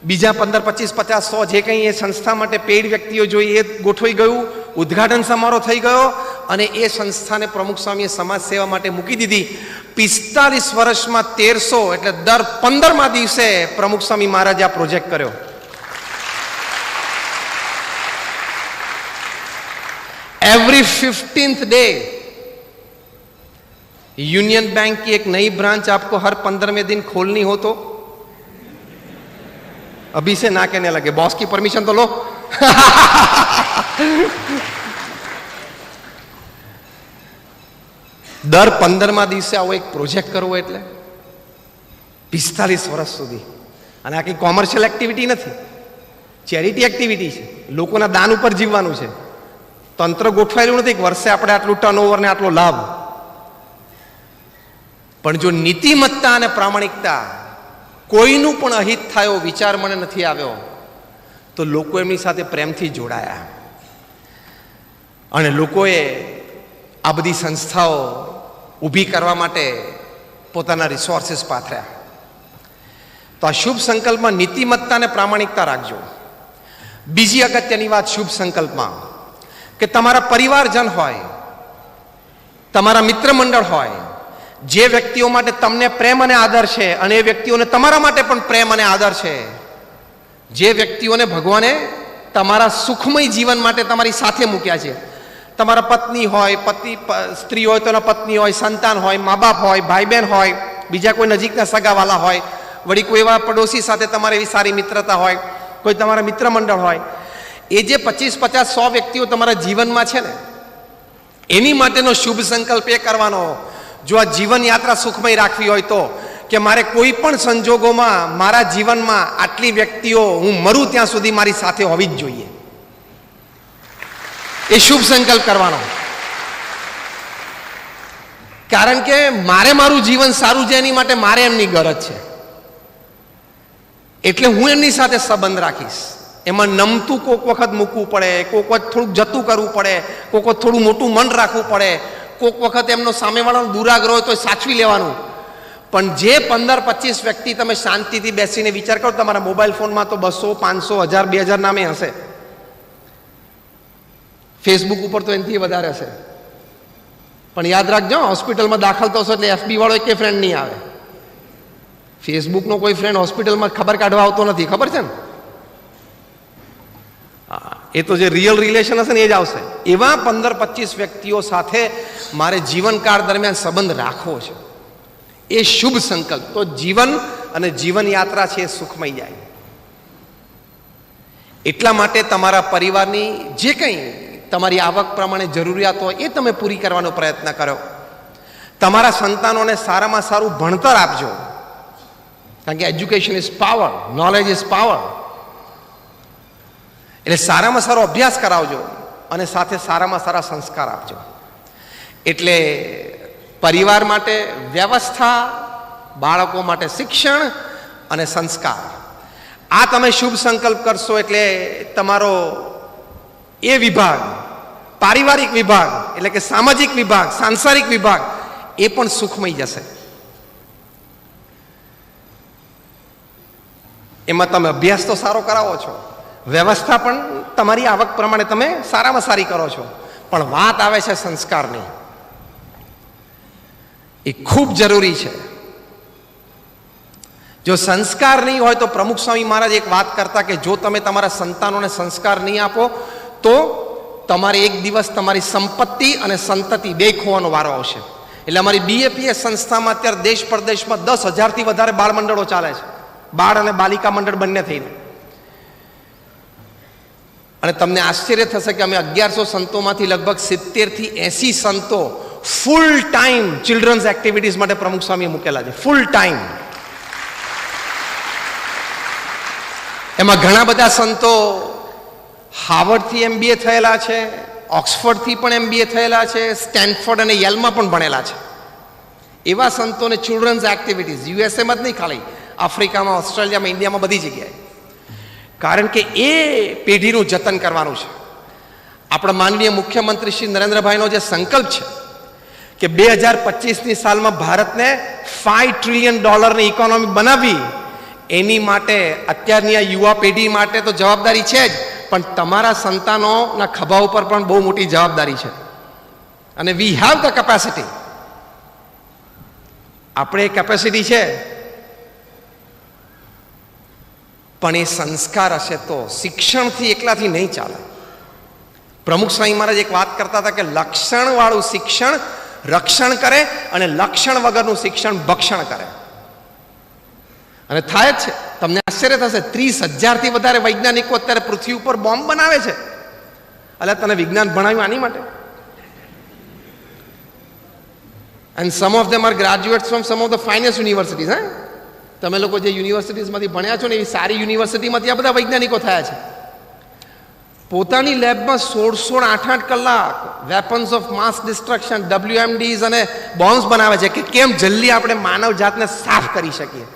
બીજા 15, 25, 50, 100 જે કંઈ એ સંસ્થા માટે પેઇડ વ્યક્તિઓ જોઈએ એ ગોઠવાઈ ગયું. ઉદ્ઘાટન સમારોહ થઈ ગયો અને એ સંસ્થાને પ્રમુખ સ્વામીએ સમાજ સેવા માટે મૂકી દીધી. 45 વર્ષમાં 1300, એટલે દર 15મા દિવસે પ્રમુખ સ્વામી મહારાજે આ પ્રોજેક્ટ કર્યો. Every 15th day union bank की एक नई ब्रांच आपको हर 15वें दिन खोलनी हो तो अभी से ना कहने लगे, बॉस की परमिशन तो लो. દર 15મા દિવસે આવો એક પ્રોજેક્ટ કરવો એટલે 45 વર્ષ સુધી. અને આ કંઈ કોમર્શિયલ એક્ટિવિટી નથી, ચેરિટી એક્ટિવિટી છે. લોકોના દાન ઉપર જીવવાનું છે. તંત્ર ગોઠવાયેલું નથી કે વર્ષે આપણે આટલું ટર્નઓવર ને આટલો લાભ. પણ જો નીતિમત્તા અને પ્રામાણિકતા, કોઈનું પણ અહિત થયો વિચાર મને નથી આવ્યો, તો લોકો એમની સાથે પ્રેમથી જોડાયા અને લોકોએ આ બધી સંસ્થાઓ ઊભી કરવા માટે પોતાના રિસોર્સિસ પાથર્યા. તો આ શુભ સંકલ્પમાં નીતિમત્તા અને પ્રામાણિકતા રાખજો. બીજી અગત્યની વાત શુભ સંકલ્પમાં કે તમારા પરિવારજન હોય, તમારા મિત્ર મંડળ હોય, જે વ્યક્તિઓ માટે તમને પ્રેમ અને આદર છે અને એ વ્યક્તિઓને તમારા માટે પણ પ્રેમ અને આદર છે, જે વ્યક્તિઓને ભગવાને તમારા સુખમય જીવન માટે તમારી સાથે મૂક્યા છે, તમારા પત્ની હોય, સ્ત્રી હોય તો એના પત્ની હોય, સંતાન હોય, મા બાપ હોય, ભાઈ બહેન હોય, બીજા કોઈ નજીકના સગાવાલા હોય, વળી કોઈ એવા પડોશી સાથે તમારે એવી સારી મિત્રતા હોય, કોઈ તમારા મિત્ર મંડળ હોય, એ જે 25, 50, 100 વ્યક્તિઓ તમારા જીવનમાં છે ને, એની માટેનો શુભ સંકલ્પ એ કરવાનો, જો આ જીવન યાત્રા સુખમય રાખવી હોય તો, કે મારે કોઈ પણ સંજોગોમાં મારા જીવનમાં આટલી વ્યક્તિઓ હું મરું ત્યાં સુધી મારી સાથે હોવી જ જોઈએ. એ શુભ સંકલ્પ કરવાનો. કારણ કે મારે મારું જીવન સારું છે, એની માટે મારે એમની ગરજ છે, એટલે હું એમની સાથે સંબંધ રાખીશ. એમાં નમતું કોઈક વખત મૂકવું પડે, કોઈક વખત થોડુંક જતું કરવું પડે, કોઈક વખત થોડું મોટું મન રાખવું પડે, કોઈક વખત એમનો સામેવાળાનો દુરાગ્રહ હોય તો સાચવી લેવાનું. પણ જે 15, 25 વ્યક્તિ તમે શાંતિથી બેસીને વિચાર કરો, તમારા મોબાઈલ ફોનમાં તો 200, 500, 1000, 2000 નામે હશે, ફેસબુક ઉપર તો એનાથી વધારે હશે. પણ યાદ રાખજો, હોસ્પિટલમાં દાખલ થશો એટલે FB વાળો એક ફ્રેન્ડ નહીં આવે. ફેસબુકનો કોઈ ફ્રેન્ડ હોસ્પિટલમાં ખબર કાઢવા આવતો નથી, ખબર છે ને? એ તો જે રિયલ રિલેશન હશે ને એ જ આવશે. એવા 15, 25 વ્યક્તિઓ સાથે મારે જીવનકાળ દરમિયાન સંબંધ રાખવો છે. એ શુભ સંકલ્પ, તો જીવન અને જીવન યાત્રા છે એ સુખમય જાય. એટલા માટે તમારા પરિવારની જે કંઈ તમારી આવક પ્રમાણે જરૂરિયાત હોય એ તમે પૂરી કરવાનો પ્રયત્ન કરો. તમારા સંતાનોને સારામાં સારું ભણતર આપજો, કારણ કે education is power, knowledge is power. એટલે સારામાં સારો અભ્યાસ કરાવજો અને સાથે સારામાં સારા સંસ્કાર આપજો. એટલે પરિવાર માટે વ્યવસ્થા, બાળકો માટે શિક્ષણ અને સંસ્કાર, આ તમે શુભ સંકલ્પ કરશો એટલે તમારો એ વિભાગ, પારિવારિક વિભાગ એટલે કે સામાજિક વિભાગ, સાંસારિક વિભાગ, એ પણ સુખમય જશે. એમાં તમે અભ્યાસ તો સારો કરાવો છો, વ્યવસ્થા પણ તમારી આવક પ્રમાણે તમે સારામાં સારી કરો છો, પણ વાત આવે છે સંસ્કારની. એ ખૂબ જરૂરી છે. જો સંસ્કાર નહીં હોય તો પ્રમુખ સ્વામી મહારાજ એક વાત કરતા કે જો તમે તમારા સંતાનોને સંસ્કાર નહીં આપો તો તમારે એક દિવસ તમારી સંપત્તિ અને સંતતિ બે ખોવાનો વારો આવશે. એટલે અમારી BAPS સંસ્થામાં અત્યારે દેશ પરદેશમાં 10,000થી વધારે બાળ મંડળો ચાલે છે, બાળ અને બાલિકા મંડળ બંને થઈને. અને તમને આશ્ચર્ય થશે કે અમે 1100 સંતોમાંથી લગભગ 70થી 80 સંતો ફૂલ ટાઈમ ચિલ્ડ્રન્સ એક્ટિવિટીઝ માટે પ્રમુખ સ્વામીએ મૂકેલા છે, ફૂલ ટાઈમ. એમાં ઘણા બધા સંતો હાર્વર્ડથી MBA થયેલા છે, ઓક્સફર્ડથી પણ MBA થયેલા છે, સ્ટેનફોર્ડ અને યેલમાં પણ ભણેલા છે. એવા સંતોને ચિલ્ડ્રન્સ એક્ટિવિટીઝ યુએસએમાં જ નહીં, ખાલી આફ્રિકામાં, ઓસ્ટ્રેલિયામાં, ઇન્ડિયામાં, બધી જગ્યાએ. કારણ કે એ પેઢીનું જતન કરવાનું છે. આપણા માનનીય મુખ્યમંત્રી શ્રી નરેન્દ્રભાઈનો જે સંકલ્પ છે કે 2025ની સાલમાં ભારતને $5 ટ્રિલિયન ઇકોનોમી બનાવવી, એની માટે અત્યારની આ યુવા પેઢી માટે તો જવાબદારી છે જ, પણ તમારા સંતાનોના ખભા ઉપર પણ બહુ મોટી જવાબદારી છે. અને વી હેવ ધ કેપેસિટી, આપણે કેપેસિટી છે, પણ એ સંસ્કાર હશે તો. શિક્ષણથી એકલાથી નહીં ચાલે. પ્રમુખ સ્વામી મહારાજ એક વાત કરતા હતા કે લક્ષણવાળું શિક્ષણ રક્ષણ કરે અને લક્ષણ વગરનું શિક્ષણ ભક્ષણ કરે. અને થાય જ છે. તમને આશ્ચર્ય થશે, 30,000થી વધારે વૈજ્ઞાનિકો અત્યારે પૃથ્વી ઉપર બોમ્બ બનાવે છે. એટલે તને વિજ્ઞાન ભણાવ્યું આની માટે? And some of them are graduates from some of the finest universities. તમે લોકો જે યુનિવર્સિટીઝમાંથી ભણ્યા છો ને એવી સારી યુનિવર્સિટીમાંથી આ બધા વૈજ્ઞાનિકો થયા છે. પોતાની લેબમાં 16, 8 કલાક weapons of mass destruction, WMDs અને બોમ્બ્સ બનાવે છે કે કેમ જલ્દી આપણે માનવ જાતને સાફ કરી શકીએ.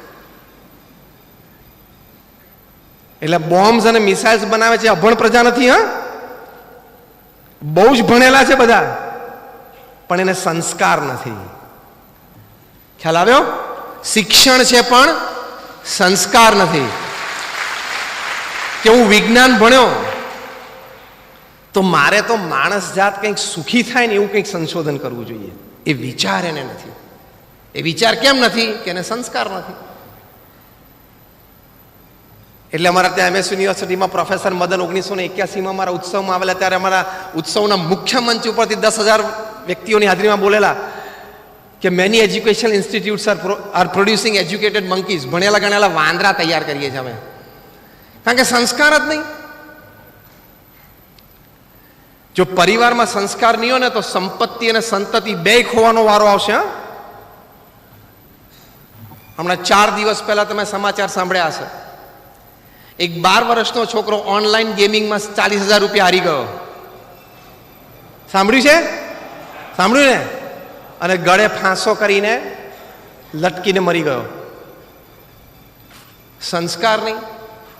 એટલે બોમ્બ્સ અને મિસાઇલ્સ બનાવે છે, અભણ પ્રજા નથી. હા, બહુ જ ભણેલા છે બધા, પણ એને સંસ્કાર નથી. ખ્યાલ આવ્યો? શિક્ષણ છે પણ સંસ્કાર નથી. કે હું વિજ્ઞાન ભણ્યો તો મારે તો માણસ જાત કંઈક સુખી થાય ને એવું કંઈક સંશોધન કરવું જોઈએ. એ વિચાર એને નથી. એ વિચાર કેમ નથી? કે એને સંસ્કાર નથી. એટલે અમારા ત્યાં MS યુનિવર્સિટીમાં પ્રોફેસર મદન 1981માં અમારા ઉત્સવમાં આવેલા, ત્યારે અમારા ઉત્સવના મુખ્ય મંચ ઉપરથી 10,000 વ્યક્તિઓની હાજરીમાં બોલેલા કે many education institutes are producing educated monkeys, ભણેલા ગણેલા વાંદરા તૈયાર કરીએ છીએ અમે, કારણ કે સંસ્કાર જ નહીં. જો પરિવારમાં સંસ્કાર નહીં હોય ને તો સંપત્તિ અને સંતતિ બે ખોવાનો વારો આવશે. હા, હમણાં 4 દિવસ પહેલા તમે સમાચાર સાંભળ્યા હશે, એક 12 વર્ષનો છોકરો ઓનલાઈન ગેમિંગમાં 40,000 રૂપિયા હારી ગયો. સાંભળ્યું છે? સાંભળ્યું ને? અને ગળે ફાંસો કરીને લટકીને મરી ગયો. સંસ્કાર નહીં.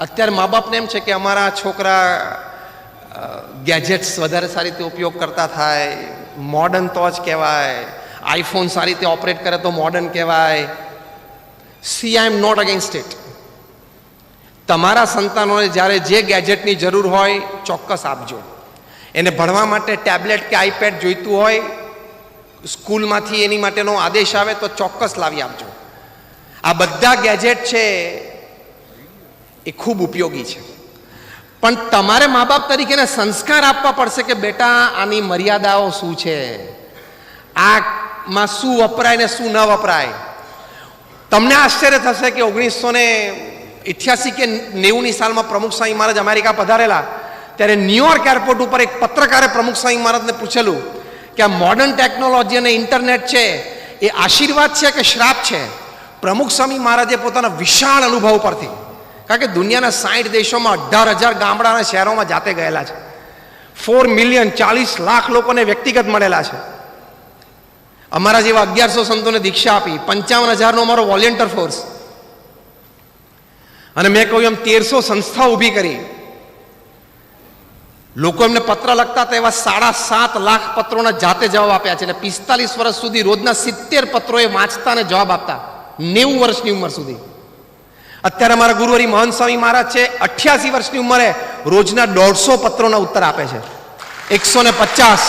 અત્યારે મા બાપને એમ છે કે અમારા છોકરા ગેજેટ્સ વધારે સારી રીતે ઉપયોગ કરતા થાય, મોડર્ન તો જ કહેવાય, આઈફોન સારી રીતે ઓપરેટ કરે તો મોડર્ન કહેવાય. See, I am not against it. તમારા સંતાનોને જ્યારે જે ગેજેટની જરૂર હોય ચોક્કસ આપજો. એને ભણવા માટે ટેબ્લેટ કે આઈપેડ જોઈતું હોય, સ્કૂલમાંથી એની માટેનો આદેશ આવે તો ચોક્કસ લાવી આપજો. આ બધા ગેજેટ છે એ ખૂબ ઉપયોગી છે, પણ તમારે મા બાપ તરીકેને સંસ્કાર આપવા પડશે કે બેટા આની મર્યાદાઓ શું છે, આમાં શું વપરાય ને શું ન વપરાય. તમને આશ્ચર્ય થશે કે 1988 કે 90ની સાલમાં પ્રમુખ સ્વામી મહારાજ અમેરિકા પધારેલા, ત્યારે ન્યુયોર્ક એરપોર્ટ ઉપર એક પત્રકારે પ્રમુખ સ્વામી મહારાજને પૂછેલું કે આ મોડર્ન ટેકનોલોજી અને ઇન્ટરનેટ છે એ આશીર્વાદ છે કે શ્રાપ છે. પ્રમુખ સ્વામી મહારાજે પોતાના વિશાળ અનુભવ પરથી, કારણ કે દુનિયાના 60 દેશોમાં 18,000 ગામડાના શહેરોમાં જાતે ગયેલા છે, 4 મિલિયન 40 લાખ લોકોને વ્યક્તિગત મળેલા છે, અમારા જેવા 1100 સંતોને દીક્ષા આપી, 55,000નો અમારો વોલેન્ટિયર ફોર્સ, અને મેં કહ્યું એમ 1300 સંસ્થા ઊભી કરી. લોકો એમને પત્ર લખતા હતા, એવા 7.5 લાખ પત્રોના જાતે જવાબ આપ્યા છે. એટલે 45 વર્ષ સુધી રોજના 70 પત્રો એ વાંચતા અને જવાબ આપતા, 90 વર્ષની ઉંમર સુધી. અત્યારે અમારા ગુરુહરિ મહંત સ્વામી મહારાજ છે, 88 વર્ષની ઉંમરે રોજના 150 પત્રોના ઉત્તર આપે છે, 150.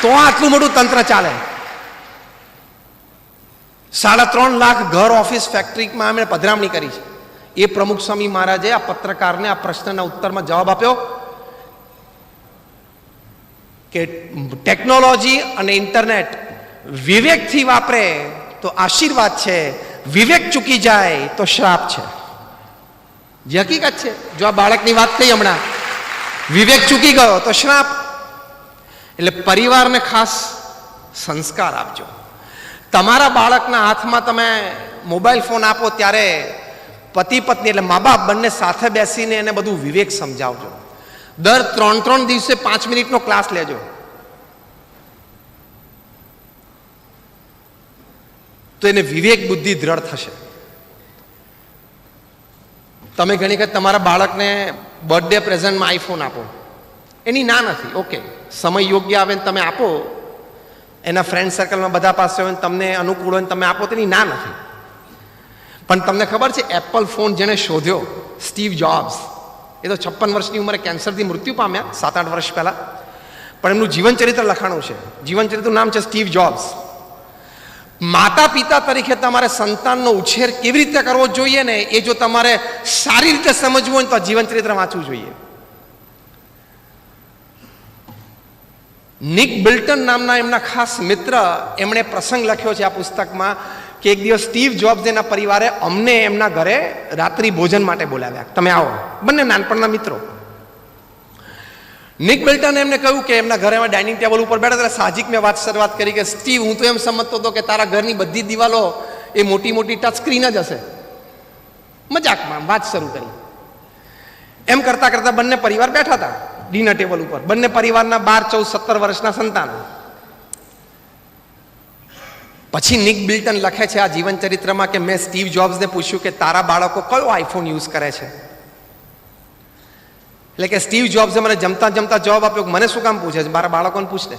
તો આટલું મોટું તંત્ર ચાલે. 3.5 લાખ ઘર, ઓફિસ, ફેક્ટરીમાં અમે પધરામણી કરી છે. એ પ્રમુખ સ્વામી મહારાજે આ પત્રકારને આ પ્રશ્નના ઉત્તરમાં જવાબ આપ્યો કે ટેકનોલોજી અને ઇન્ટરનેટ વિવેકથી વાપરે તો આશીર્વાદ છે, વિવેક ચૂકી જાય તો શ્રાપ છે. જે હકીકત છે. જો આ બાળકની વાત થઈ હમણાં, વિવેક ચૂકી ગયો તો શ્રાપ. એટલે પરિવારને ખાસ સંસ્કાર આપજો. તમારા બાળકના હાથમાં તમે મોબાઈલ ફોન આપો ત્યારે પતિ પત્ની એટલે મા બાપ બંને સાથે બેસીને એને બધું વિવેક સમજાવજો. દર 3 દિવસે 5 મિનિટનો ક્લાસ લેજો. તો એને વિવેક બુદ્ધિ દ્રઢ થશે. તમે ઘણી વખત તમારા બાળકને બર્થડે પ્રેઝન્ટમાં આઈફોન આપો, એની ના નથી, ઓકે, સમય યોગ્ય આવે ને તમે આપો, એના ફ્રેન્ડ સર્કલમાં બધા પાસે હોય, તમને અનુકૂળ હોય તમે આપો, તેની ના નથી. પણ તમને ખબર છે એપલ ફોન જેણે શોધ્યો, સ્ટીવ જોબ્સ, એ તો 56 વર્ષની ઉંમરે કેન્સરથી મૃત્યુ પામ્યા 7-8 વર્ષ પહેલા, પણ એમનું જીવન ચરિત્ર લખાણું છે. જીવન ચરિત્રનું નામ છે સ્ટીવ જોબ્સ. માતા પિતા તરીકે તમારે સંતાનનો ઉછેર કેવી રીતે કરવો જોઈએ ને, એ જો તમારે સારી રીતે સમજવું હોય તો જીવન ચરિત્ર વાંચવું જોઈએ. નિક બિલ્ટન નામના એમના ખાસ મિત્ર, એમણે પ્રસંગ લખ્યો છે આ પુસ્તકમાં કે એક દિવસ સ્ટીવ જોબ્સ એના પરિવારે અમને એમના ઘરે રાત્રિ ભોજન માટે બોલાવ્યા, તમે આવો. બંને નાનપણના મિત્રો. નિક બિલ્ટને એમને કહ્યું કે એમના ઘરે ડાઇનિંગ ટેબલ ઉપર બેઠા, ત્યારે સાહજિક મેં શરૂઆત કરી કે સ્ટીવ, હું તો એમ સમજતો હતો કે તારા ઘરની બધી દિવાલો એ મોટી મોટી ટચ સ્ક્રીન જ હશે. મજાકમાં વાત શરૂ કરી. એમ કરતા કરતા બંને પરિવાર બેઠા હતા ડિનર ટેબલ ઉપર, બંને પરિવારના 12, 14, 17 વર્ષના સંતાનો. પછી નિક બિલ્ટન લખે છે આ જીવન ચરિત્રમાં કે મેં સ્ટીવ જોબ્સને પૂછ્યું કે તારા બાળકો કયો આઈફોન યુઝ કરે છે. એટલે કે સ્ટીવ જોબ્સે મને જમતા જમતા જવાબ આપ્યો કે મને શું કામ પૂછે છે, મારા બાળકોને પૂછને.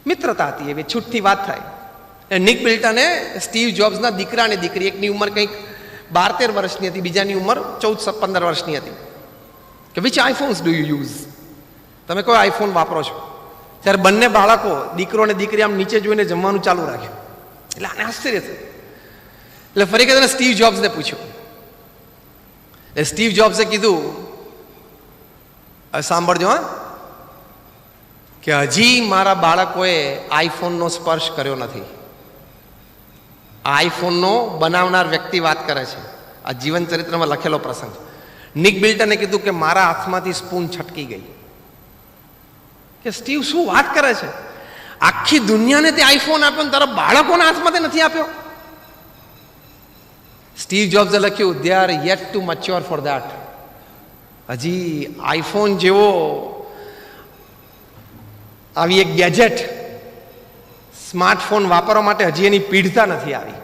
મિત્રતા હતી, એવી છૂટથી વાત થાય. નિક બિલ્ટને સ્ટીવ જોબ્સના દીકરા અને દીકરી, એકની ઉંમર કંઈક 12-13 વર્ષની હતી, બીજાની ઉંમર 14-15 વર્ષની હતી, કે વિચ આઈફોન્સ ડુ યુ યુઝ, તમે કયો આઈફોન વાપરો છો. ત્યારે બંને બાળકો, દીકરો અને દીકરી, આમ નીચે જોઈને જમવાનું ચાલુ રાખ્યું. એટલે આને આશ્ચર્ય થયું. એટલે ફરી વખત એને સ્ટીવ જોબ્સને પૂછ્યું. એટલે સ્ટીવ જોબ્સે કીધું, સાંભળજો હા, કે હજી મારા બાળકોએ આઈફોનનો સ્પર્શ કર્યો નથી. આઈફોનનો બનાવનાર વ્યક્તિ વાત કરે છે, આ જીવન ચરિત્રમાં લખેલો પ્રસંગ. નિક બિલ્ટને કીધું કે મારા હાથમાંથી સ્પૂન છટકી ગઈ. કે સ્ટીવ શું વાત કરે છે, આખી દુનિયાને તે આઈફોન આપ્યો ને તારા બાળકોના હાથમાંથી નથી આપ્યો. સ્ટીવ જોબ્સે લખ્યું, they are yet too mature for that. હજી આઈફોન જેવો આવી એક ગેજેટ, સ્માર્ટફોન વાપરવા માટે હજી એની પીઢતા નથી આવી.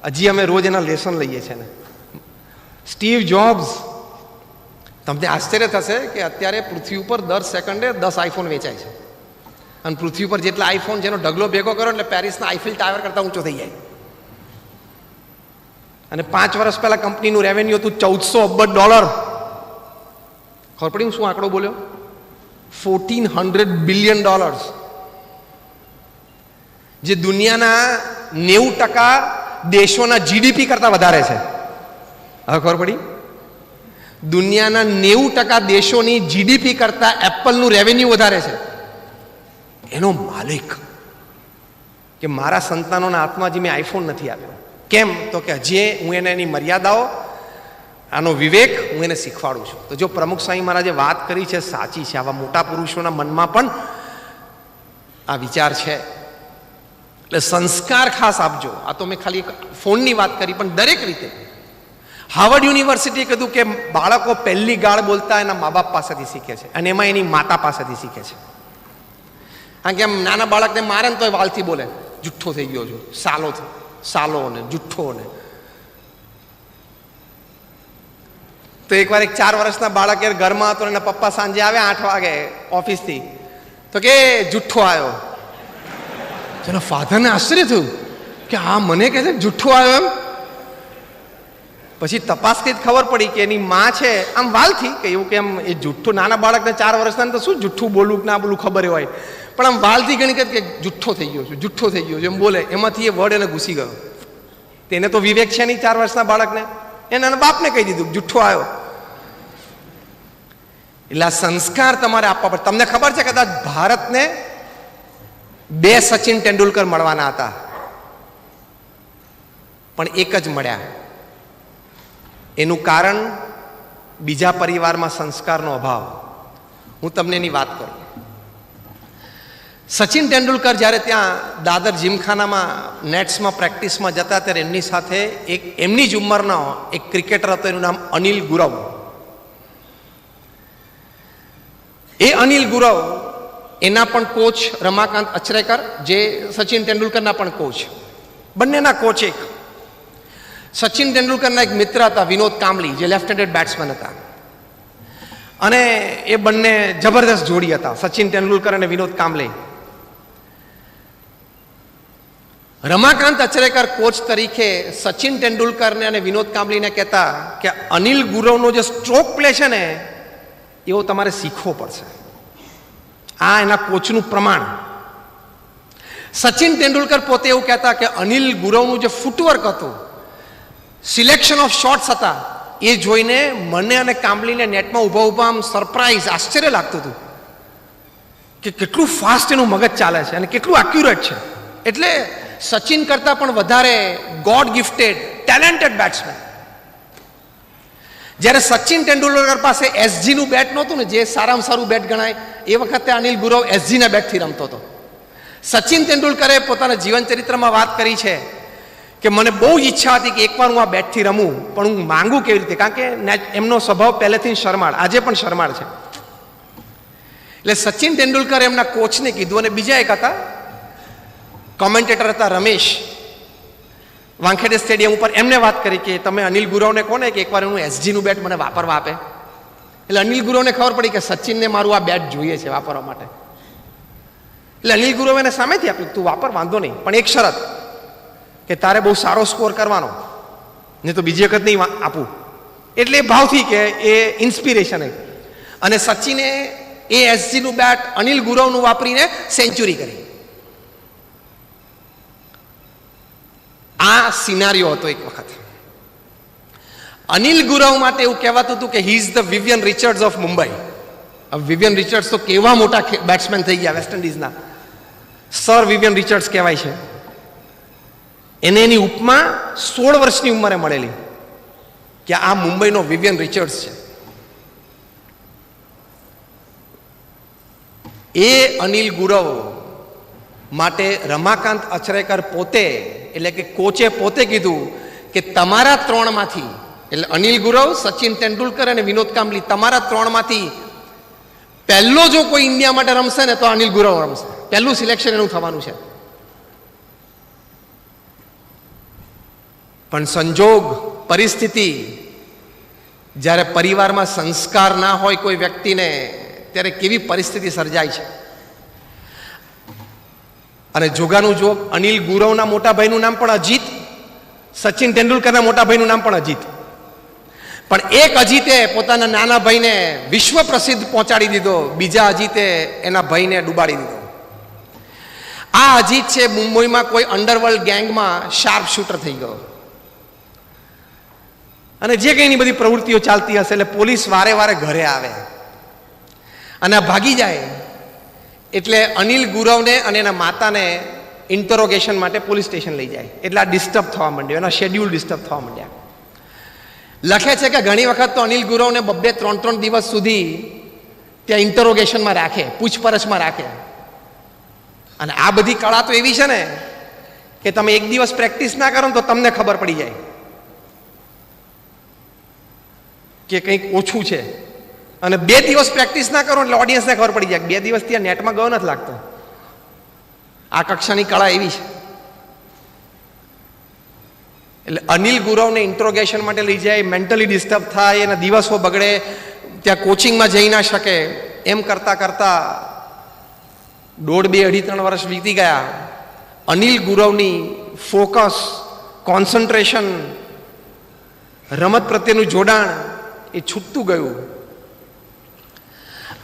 હજી અમે રોજ એના લેસન લઈએ છીએ ને. સ્ટીવ જોબ્સ, તમને આશ્ચર્ય થશે કે અત્યારે પૃથ્વી ઉપર દર સેકન્ડે 10 આઈફોન વેચાય છે. અને પૃથ્વી ઉપર જેટલા આઈફોન જેનો ઢગલો ભેગો કરો એટલે પેરિસના આઈફિલ ટાવર કરતાં ઊંચો થઈ જાય. અને 5 વર્ષ પહેલા કંપનીનું રેવન્યુ હતું $1400 અબજ. ખબર પડી હું શું આંકડો બોલ્યો? $1400 બિલિયન, જે દુનિયાના 90% દેશોના જીડીપી કરતા વધારે છે. હવે ખબર પડી? દુનિયાના 90% દેશોની જીડીપી કરતા એપલનું રેવન્યુ વધારે છે. એનો માલિક કે મારા સંતાનોના હાથમાં હજી મેં આઈફોન નથી આપ્યો. કેમ? તો કે હજી હું એને એની મર્યાદાઓ, આનો વિવેક હું એને શીખવાડું છું. તો જો પ્રમુખ સ્વામી મહારાજે વાત કરી છે સાચી છે, આવા મોટા પુરુષોના મનમાં પણ આ વિચાર છે. એટલે સંસ્કાર ખાસ આપજો. આ તો મેં ખાલી ફોનની વાત કરી, પણ દરેક રીતે હાર્વર્ડ યુનિવર્સિટીએ કીધું કે બાળકો પહેલી ગાળ બોલતા એના મા બાપ પાસેથી શીખે છે, અને એમાં એની માતા પાસેથી શીખે છે. કારણ કે આમ નાના બાળકને મારે ને તો વાલથી બોલે, જુઠ્ઠો થઈ ગયો છું, સાલો ને જુઠ્ઠો ને. તો એકવાર એક 4 વર્ષના બાળક ઘરમાં હતો, એના પપ્પા સાંજે આવે 8 વાગે ઓફિસથી, તો કે જુઠ્ઠો આવ્યો. એના ફાધરને આશ્ચર્ય થયું કે હા મને કહે છે જુઠ્ઠો આવ્યો એમ. પછી તપાસ કરી ખબર પડી કે એની માં છે આમ વાલથી કે એવું કે આમ એ જુઠ્ઠું, નાના બાળકને 4 વર્ષના તો શું જુઠ્ઠું બોલવું કે ના બોલવું ખબર હોય, પણ આમ વાલથી ઘણી કે જુઠ્ઠો થઈ ગયો છું, જુઠ્ઠો થઈ ગયો છું એમ બોલે. એમાંથી એ વર્ડ એને ઘૂસી ગયો. તેને તો વિવેક છે નહીં 4 વર્ષના બાળકને, એના બાપને કહી દીધું જુઠ્ઠો આવ્યો. એટલે આ સંસ્કાર તમારે આપવા પડે. તમને ખબર છે કદાચ ભારતને 2 સચિન તેંડુલકર મળવાના હતા, પણ એક જ મળ્યા. એનું કારણ બીજા પરિવારમાં સંસ્કારનો અભાવ. હું તમને એની વાત કરું. સચિન તેંડુલકર જ્યારે ત્યાં દાદર જીમખાનામાં નેટ્સમાં પ્રેક્ટિસમાં જતા ત્યારે એમની સાથે એક એમની જ ઉંમરનો એક ક્રિકેટર હતો, એનું નામ અનિલ ગુરવ. એ અનિલ ગુરવ એના પણ કોચ રમાકાંત અચરેકર, જે સચિન તેંડુલકરના પણ કોચ, બંનેના કોચ એક. સચિન તેંડુલકરના એક મિત્ર હતા વિનોદ કાંબલી, જે લેફ્ટ હેન્ડેડ બેટ્સમેન હતા, અને એ બંને જબરદસ્ત જોડી હતા, સચિન તેંડુલકર અને વિનોદ કાંબલે. રમાકાંત અચરેકર કોચ તરીકે સચિન તેંડુલકરને અને વિનોદ કાંબલીને કહેતા કે અનિલ ગુરવનો જે સ્ટ્રોક પ્લે છે ને એવો તમારે શીખવો પડશે. આ એના કોચનું પ્રમાણ. સચિન તેંડુલકર પોતે એવું કહેતા કે અનિલ ગુરવનું જે ફૂટવર્ક હતું, સિલેક્શન ઓફ શોટ્સ હતા, એ જોઈને મને અને કાંબલીને નેટમાં ઊભા ઊભા આમ સરપ્રાઈઝ, આશ્ચર્ય લાગતું હતું કે કેટલું ફાસ્ટ એનું મગજ ચાલે છે અને કેટલું એક્યુરેટ છે. એટલે સચિન કરતાં પણ વધારે ગોડ ગિફ્ટેડ ટેલેન્ટેડ બેટ્સમેન. જ્યારે સચિન તેંડુલકર પાસે એસજીનું બેટ નહોતું ને, જે સારામાં સારું બેટ ગણાય, એ વખતે અનિલ ગુરવ એસજીના બેટથી રમતો હતો. સચિન તેંડુલકરે પોતાના જીવન ચરિત્રમાં વાત કરી છે કે મને બહુ જ ઈચ્છા હતી કે એકવાર હું આ બેટથી રમું, પણ હું માંગુ કેવી રીતે, કારણ કે એમનો સ્વભાવ પહેલેથી શરમાળ, આજે પણ શરમાળ છે. એટલે સચિન તેંડુલકરે એમના કોચને કીધું, અને બીજા એક હતા કોમેન્ટેટર હતા રમેશ, વાંખેડે સ્ટેડિયમ ઉપર, એમને વાત કરી કે તમે અનિલ ગુરવને કહો ને કે એકવાર એનું એસજીનું બેટ મને વાપરવા આપે. એટલે અનિલ ગુરવને ખબર પડી કે સચિનને મારું આ બેટ જોઈએ છે વાપરવા માટે. એટલે અનિલ ગુરવ એને સામેથી આપ્યું, તું વાપર, વાંધો નહીં, પણ એક શરત કે તારે બહુ સારો સ્કોર કરવાનો, નહીં તો બીજી વખત નહીં આપું. એટલે એ ભાવથી કે એ ઇન્સ્પિરેશન. અને સચિને એ એસજીનું બેટ અનિલ ગુરવનું વાપરીને સેન્ચુરી કરી. આ સિનારીઓ હતો એક વખત. અનિલ ગુરવ માટે એવું કહેવાતું હતું કે he is the Vivian Richards of Mumbai. Vivian Richards તો કેવા મોટા બેટ્સમેન થઈ ગયા વેસ્ટ ઇન્ડિઝના. સર વિવિયન રિચર્ડ્સ કહેવાય છે. એને એની ઉપમા 16 વર્ષની ઉંમરે મળેલી કે આ મુંબઈનો વિવિયન રિચર્ડ્સ છે. એ અનિલ ગુરવ માટે રમાકાંત અચરેકર પોતે એટલે કે કોચે પોતે કીધું કે તમારા 3માંથી એટલે અનિલ ગુરવ, સચિન તેંડુલકર અને વિનોદ કાંબલી, તમારા 3માંથી પહેલો જો કોઈ ઇન્ડિયા માટે રમશે ને તો અનિલ ગુરવ રમશે. પહેલું સિલેક્શન એનું થવાનું છે. પણ સંજોગ, પરિસ્થિતિ, જ્યારે પરિવારમાં સંસ્કાર ના હોય કોઈ વ્યક્તિને ત્યારે કેવી પરિસ્થિતિ સર્જાય છે. અને જોગાનું જોગ, અનિલ ગુરવના મોટા ભાઈનું નામ પણ અજીત, સચિન તેંડુલકરના મોટા ભાઈનું નામ પણ અજીત. પણ એક અજીતે પોતાના નાના ભાઈને વિશ્વ પ્રસિદ્ધ પહોંચાડી દીધો, બીજા અજીતે એના ભાઈને ડૂબાડી દીધો. આ અજીત છે મુંબઈમાં કોઈ અંડરવર્લ્ડ ગેંગમાં શાર્પ શૂટર થઈ ગયો. અને જે કંઈ એની બધી પ્રવૃત્તિઓ ચાલતી હશે એટલે પોલીસ વારે વારે ઘરે આવે અને આ ભાગી જાય એટલે અનિલ ગુરવને અને એના માતાને ઇન્ટરોગેશન માટે પોલીસ સ્ટેશન લઈ જાય. એટલે આ ડિસ્ટર્બ થવા માંડ્યો, એના શેડ્યુલ ડિસ્ટર્બ થવા માંડ્યા. લખે છે કે ઘણી વખત તો અનિલ ગુરવને 2-3 દિવસ સુધી ત્યાં ઇન્ટરોગેશનમાં રાખે, પૂછપરછમાં રાખે. અને આ બધી કળા તો એવી છે ને કે તમે એક દિવસ પ્રેક્ટિસ ના કરો ને તો તમને ખબર પડી જાય કે કંઈક ઓછું છે. અને 2 દિવસ પ્રેક્ટિસ ના કરો એટલે ઓડિયન્સને ખબર પડી જાય 2 દિવસથી આ નેટમાં ગયો નથી લાગતો. આ કક્ષાની કળા એવી છે. એટલે અનિલ ગુરવને ઇન્ટ્રોગેશન માટે લઈ જાય, મેન્ટલી ડિસ્ટર્બ થાય, એના દિવસો બગડે, ત્યાં કોચિંગમાં જઈ ના શકે. એમ કરતા કરતા 1.5, 2, 3 વર્ષ વીતી ગયા. અનિલ ગુરવની ફોકસ, કોન્સન્ટ્રેશન, રમત પ્રત્યેનું જોડાણ એ છૂટતું ગયું.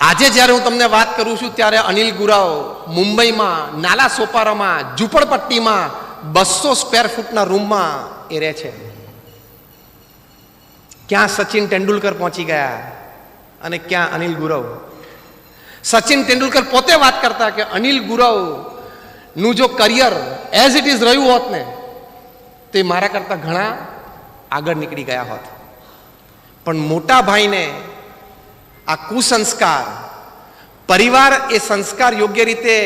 આજે જ્યારે હું તમને વાત કરું છું ત્યારે અનિલ ગુરવ મુંબઈમાં નાલા સોપારામાં ઝૂંપડપટ્ટીમાં 200 સ્ક્વેર ફૂટના રૂમમાં એ રહે છે. ક્યાં સચિન તેંડુલકર પહોંચી ગયા અને ક્યાં અનિલ ગુરવ. સચિન તેંડુલકર પોતે વાત કરતા કે અનિલ ગુરવનું જો કરિયર એઝ ઇટ ઇઝ રહ્યું હોત ને તો એ મારા કરતા ઘણા આગળ નીકળી ગયા હોત. પણ મોટા ભાઈને આ કુસંસ્કાર, પરિવાર એ સંસ્કાર યોગ્ય રીતે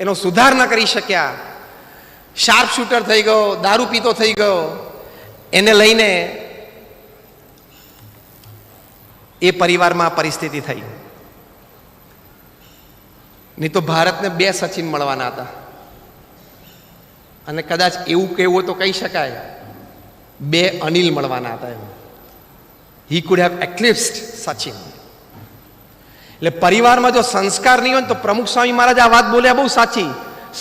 એનો સુધાર ન કરી શક્યા, શાર્પ શૂટર થઈ ગયો, દારૂ પીતો થઈ ગયો, એને લઈને એ પરિવારમાં પરિસ્થિતિ થઈ. નહીં તો ભારતને 2 સચિન મળવાના હતા. અને કદાચ એવું કહેવું તો કહી શકાય 2 અનિલ મળવાના હતા. એમ he could have eclipsed Sachin. એટલે પરિવારમાં જો સંસ્કાર નહીં હોય ને તો પ્રમુખ સ્વામી મહારાજ આ વાત બોલ્યા બહુ સાચી.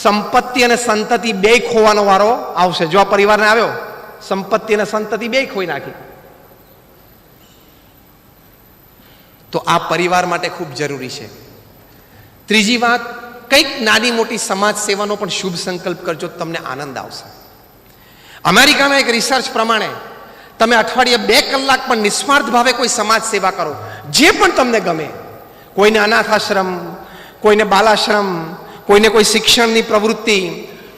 સંપત્તિ અને સંતતિ 2 ખોવાનો વારો આવશે. જો આ પરિવારને આવ્યો, સંપત્તિ અને સંતતિ 2 ખોઈ નાખી. તો આ પરિવાર માટે ખૂબ જરૂરી છે. ત્રીજી વાત, કંઈક નાની મોટી સમાજ સેવાનો પણ શુભ સંકલ્પ કરજો, તમને આનંદ આવશે. અમેરિકાના એક રિસર્ચ પ્રમાણે તમે અઠવાડિયે 2 કલાક પણ નિસ્વાર્થ ભાવે કોઈ સમાજ સેવા કરો, જે પણ તમને ગમે, કોઈને અનાથ આશ્રમ, કોઈને બાલાશ્રમ, કોઈને કોઈ શિક્ષણની પ્રવૃત્તિ,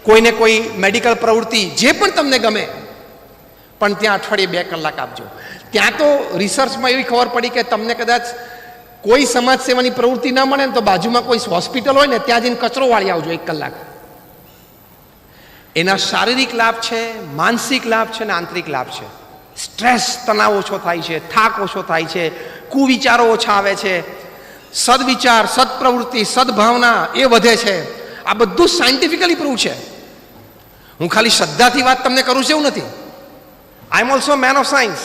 કોઈને કોઈ મેડિકલ પ્રવૃત્તિ, જે પણ તમને ગમે, પણ ત્યાં અઠવાડિયે 2 કલાક આપજો. ત્યાં તો રિસર્ચમાં એવી ખબર પડી કે તમને કદાચ કોઈ સમાજ સેવાની પ્રવૃત્તિ ના મળે ને તો બાજુમાં કોઈ હોસ્પિટલ હોય ને ત્યાં જઈને કચરો વાળી આવજો 1 કલાક. એના શારીરિક લાભ છે, માનસિક લાભ છે અને આંતરિક લાભ છે. સ્ટ્રેસ, તણાવ ઓછો થાય છે, થાક ઓછો થાય છે, કુવિચારો ઓછા આવે છે, સદવિચાર, સદપ્રવૃત્તિ, સદભાવના એ વધે છે. આ બધું સાયન્ટિફિકલી પ્રૂવ છે. હું ખાલી શ્રદ્ધાથી વાત તમને કરું છું એવું નથી. I am also man of science.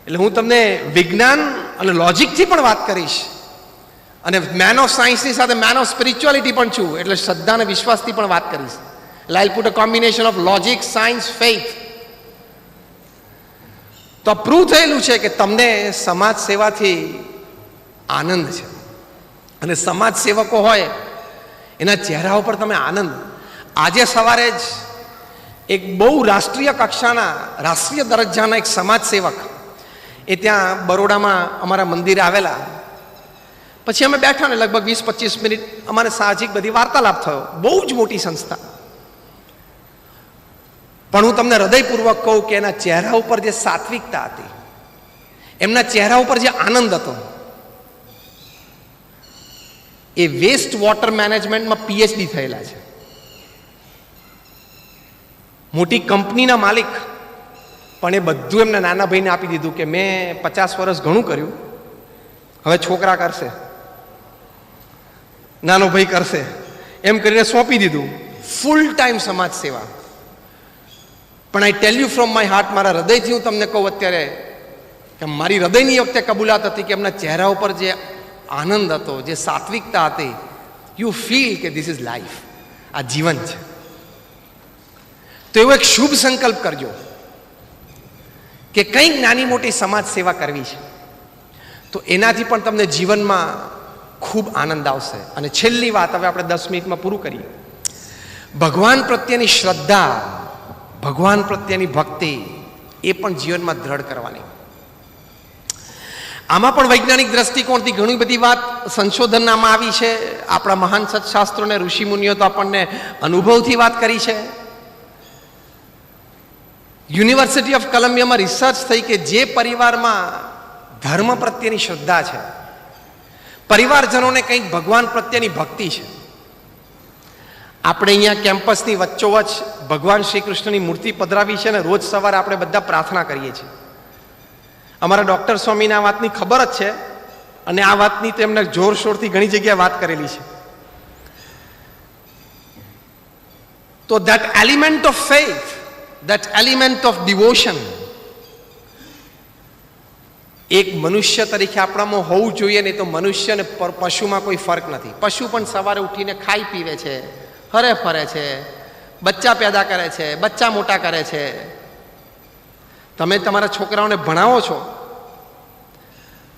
એટલે હું તમને વિજ્ઞાન અને લોજિકથી પણ વાત કરીશ, અને મેન ઓફ સાયન્સની સાથે મેન ઓફ સ્પિરિચ્યુઆલિટી પણ છું. એટલે શ્રદ્ધા અને વિશ્વાસથી પણ વાત કરીશ. I put a combination of logic, science, faith. તો પ્રૂવ થયેલું છે કે તમને સમાજ સેવાથી આનંદ છે. અને સમાજ સેવકો હોય એના ચહેરા ઉપર તમે આનંદ. આજે સવારે જ એક બહુ રાષ્ટ્રીય કક્ષાના રાષ્ટ્રીય દરજ્જાના એક સમાજ સેવક એ ત્યાં બરોડામાં અમારા મંદિરે આવેલા. પછી અમે બેઠા ને લગભગ 20-25 મિનિટ અમારે સાહજિક બધી વાર્તાલાપ થયો. બહુ જ મોટી સંસ્થા, પણ હું તમને હૃદયપૂર્વક કહું કે એના ચહેરા ઉપર જે સાત્વિકતા હતી, એમના ચહેરા ઉપર જે આનંદ હતો, એ વેસ્ટ વોટર મેનેજમેન્ટમાં પીએચડી થયેલા છે, મોટી કંપનીના માલિક, પણ એ બધું એમના નાના ભાઈને આપી દીધું કે મેં 50 વર્ષ ઘણું કર્યું, હવે છોકરા કરશે, નાનો ભાઈ કરશે, એમ કરીને સોંપી દીધું. ફૂલ ટાઈમ સમાજ સેવા. પણ I tell you from my heart, મારા હૃદયથી હું તમને કહું અત્યારે કે મારી હૃદયની વખતે કબૂલાત હતી કે એમના ચહેરા ઉપર જે આનંદ હતો, જે સાત્વિકતા હતી, યુ ફીલ કે ધીસ ઇઝ લાઈફ, આ જીવન છે. તો એવો એક શુભ સંકલ્પ કરજો કે કંઈક નાની મોટી સમાજ સેવા કરવી છે, તો એનાથી પણ તમને જીવનમાં ખૂબ આનંદ આવશે. અને છેલ્લી વાત, હવે આપણે 10 મિનિટમાં પૂરું કરીએ. ભગવાન પ્રત્યેની શ્રદ્ધા, ભગવાન પ્રત્યેની ભક્તિ, એ પણ જીવનમાં દ્રઢ કરવાની. આમાં પણ વૈજ્ઞાનિક દ્રષ્ટિકોણથી ઘણી બધી વાત સંશોધનમાં આવી છે. આપણા મહાન સત્શાસ્ત્રોને ઋષિમુનિઓ તો આપણને અનુભવથી વાત કરી છે. યુનિવર્સિટી ઓફ કોલંબિયામાં રિસર્ચ થઈ કે જે પરિવારમાં ધર્મ પ્રત્યેની શ્રદ્ધા છે, પરિવારજનોને કંઈક ભગવાન પ્રત્યેની ભક્તિ છે. આપણે અહીંયા કેમ્પસની વચ્ચોવચ્ચ ભગવાન શ્રી કૃષ્ણની મૂર્તિ પધરાવી છે, અને રોજ સવારે આપણે બધા પ્રાર્થના કરીએ છીએ. અમારા ડૉક્ટર સ્વામીને આ વાતની ખબર જ છે, અને આ વાતની તો એમને જોરશોરથી ઘણી જગ્યાએ વાત કરેલી છે. તો that element of faith, that element of devotion એક મનુષ્ય તરીકે આપણામાં હોવું જોઈએ. નહીં તો મનુષ્ય અને પશુમાં કોઈ ફરક નથી. પશુ પણ સવારે ઉઠીને ખાઈ પીવે છે, હરે ફરે છે, બચ્ચા પેદા કરે છે, બચ્ચા મોટા કરે છે. તમે તમારા છોકરાઓને ભણાવો છો,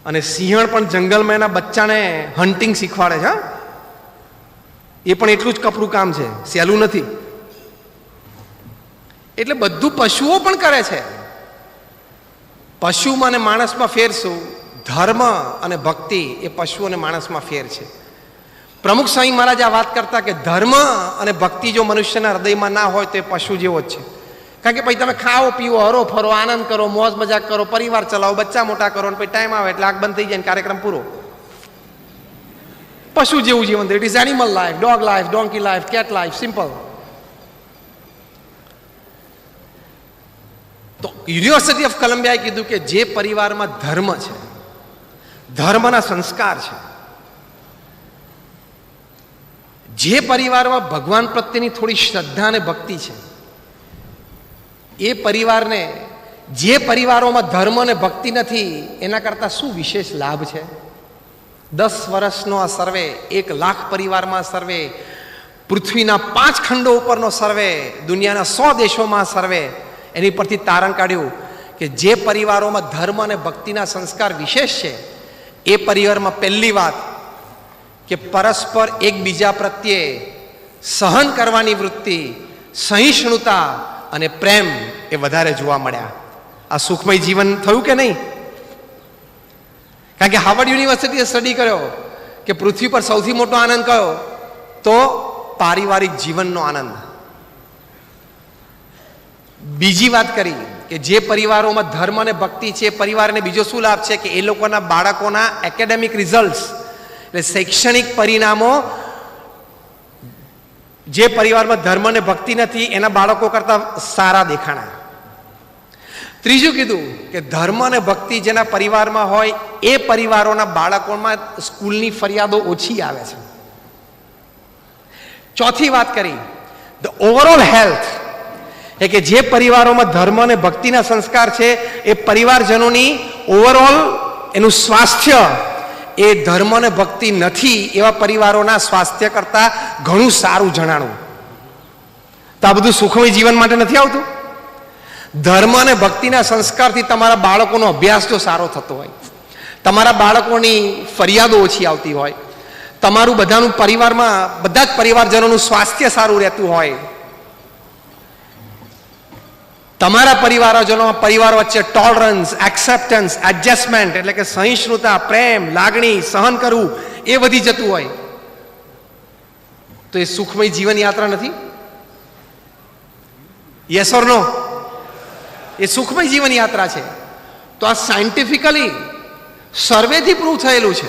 અને સિંહણ પણ જંગલમાં એના બચ્ચાને હન્ટિંગ શીખવાડે છે. એ પણ એટલું જ કપરું કામ છે, સહેલું નથી. એટલે બધું પશુઓ પણ કરે છે. પશુમાં અને માણસમાં ફેર શું? ધર્મ અને ભક્તિ એ પશુ અને માણસમાં ફેર છે. પ્રમુખ સ્વામી મહારાજ આ વાત કરતા કે ધર્મ અને ભક્તિ જો મનુષ્યના હૃદયમાં ના હોય તો એ પશુ જેવો જ છે. કારણ કે પછી તમે ખાઓ પીવો, હરો ફરો, આનંદ કરો, મોજ મજાક કરો, પરિવાર ચલાવો, બચ્ચા મોટા કરો, અને પછી ટાઈમ આવે એટલે આગ બંધ થઈ જાય, કાર્યક્રમ પૂરો. પશુ જેવું જીવન. It is animal life, dog life, donkey life, cat life, simple. તો યુનિવર્સિટી ઓફ કોલંબિયાએ કીધું કે જે પરિવારમાં ધર્મ છે, ધર્મના સંસ્કાર છે, જે પરિવારમાં ભગવાન પ્રત્યેની થોડી શ્રદ્ધા અને ભક્તિ છે, એ પરિવારને, જે પરિવારોમાં ધર્મ અને ભક્તિ નથી, એના કરતાં શું વિશેષ લાભ છે? 10 વર્ષનો આ સર્વે, 1 લાખ પરિવારમાં સર્વે, પૃથ્વીના 5 ખંડો ઉપરનો સર્વે, દુનિયાના 100 દેશોમાં સર્વે, એની પરથી તારણ કાઢ્યું કે જે પરિવારોમાં ધર્મ અને ભક્તિના સંસ્કાર વિશેષ છે, એ પરિવારમાં પહેલી વાત કે પરસ્પર એકબીજા પ્રત્યે સહન કરવાની વૃત્તિ, સહિષ્ણુતા અને પ્રેમ એ વધારે જોવા મળ્યા. આ સુખમય જીવન થયું કે નહીં? કારણ કે હાર્વર્ડ યુનિવર્સિટીએ સ્ટડી કર્યો કે પૃથ્વી પર સૌથી મોટો આનંદ કયો? તો પારિવારિક જીવનનો આનંદ. બીજી વાત કરી કે જે પરિવારોમાં ધર્મ અને ભક્તિ છે, એ પરિવારને બીજો શું લાભ છે કે એ લોકોના બાળકોના એકેડેમિક રિઝલ્ટ્સ, એટલે શૈક્ષણિક પરિણામો, જે પરિવારમાં ધર્મ અને ભક્તિ નથી એના બાળકો કરતા સારા દેખાણા. ત્રીજું કીધું કે ધર્મ અને ભક્તિ જેના પરિવારમાં હોય એ પરિવારોના બાળકોમાં સ્કૂલની ફરિયાદો ઓછી આવે છે. ચોથી વાત કરી ધ ઓવરઓલ હેલ્થ, એ કે જે પરિવારોમાં ધર્મ અને ભક્તિના સંસ્કાર છે એ પરિવારજનોની ઓવરઓલ એનું સ્વાસ્થ્ય એ ધર્મ અને ભક્તિ નથી એવા પરિવારોના સ્વાસ્થ્ય કરતાં ઘણું સારું જણાણું. તો આ બધું સુખમય જીવન માટે નથી આવતું? ધર્મ અને ભક્તિના સંસ્કારથી તમારા બાળકોનો અભ્યાસ જો સારો થતો હોય, તમારા બાળકોની ફરિયાદો ઓછી આવતી હોય, તમારું બધાનું પરિવારમાં બધા જ પરિવારજનોનું સ્વાસ્થ્ય સારું રહેતું હોય, તમારા પરિવાર વચ્ચે ટોલરન્સ, એક્સેપ્ટન્સ, એડજસ્ટમેન્ટ એટલે કે સહિષ્ણુતા, પ્રેમ, લાગણી, સહન કરવું એ વધી જતું હોય તો એ સુખમય જીવન યાત્રા નથી? યસ ઓર નો? એ સુખમય જીવન યાત્રા છે. તો આ સાયન્ટિફિકલી સર્વેથી પ્રૂવ થયેલું છે.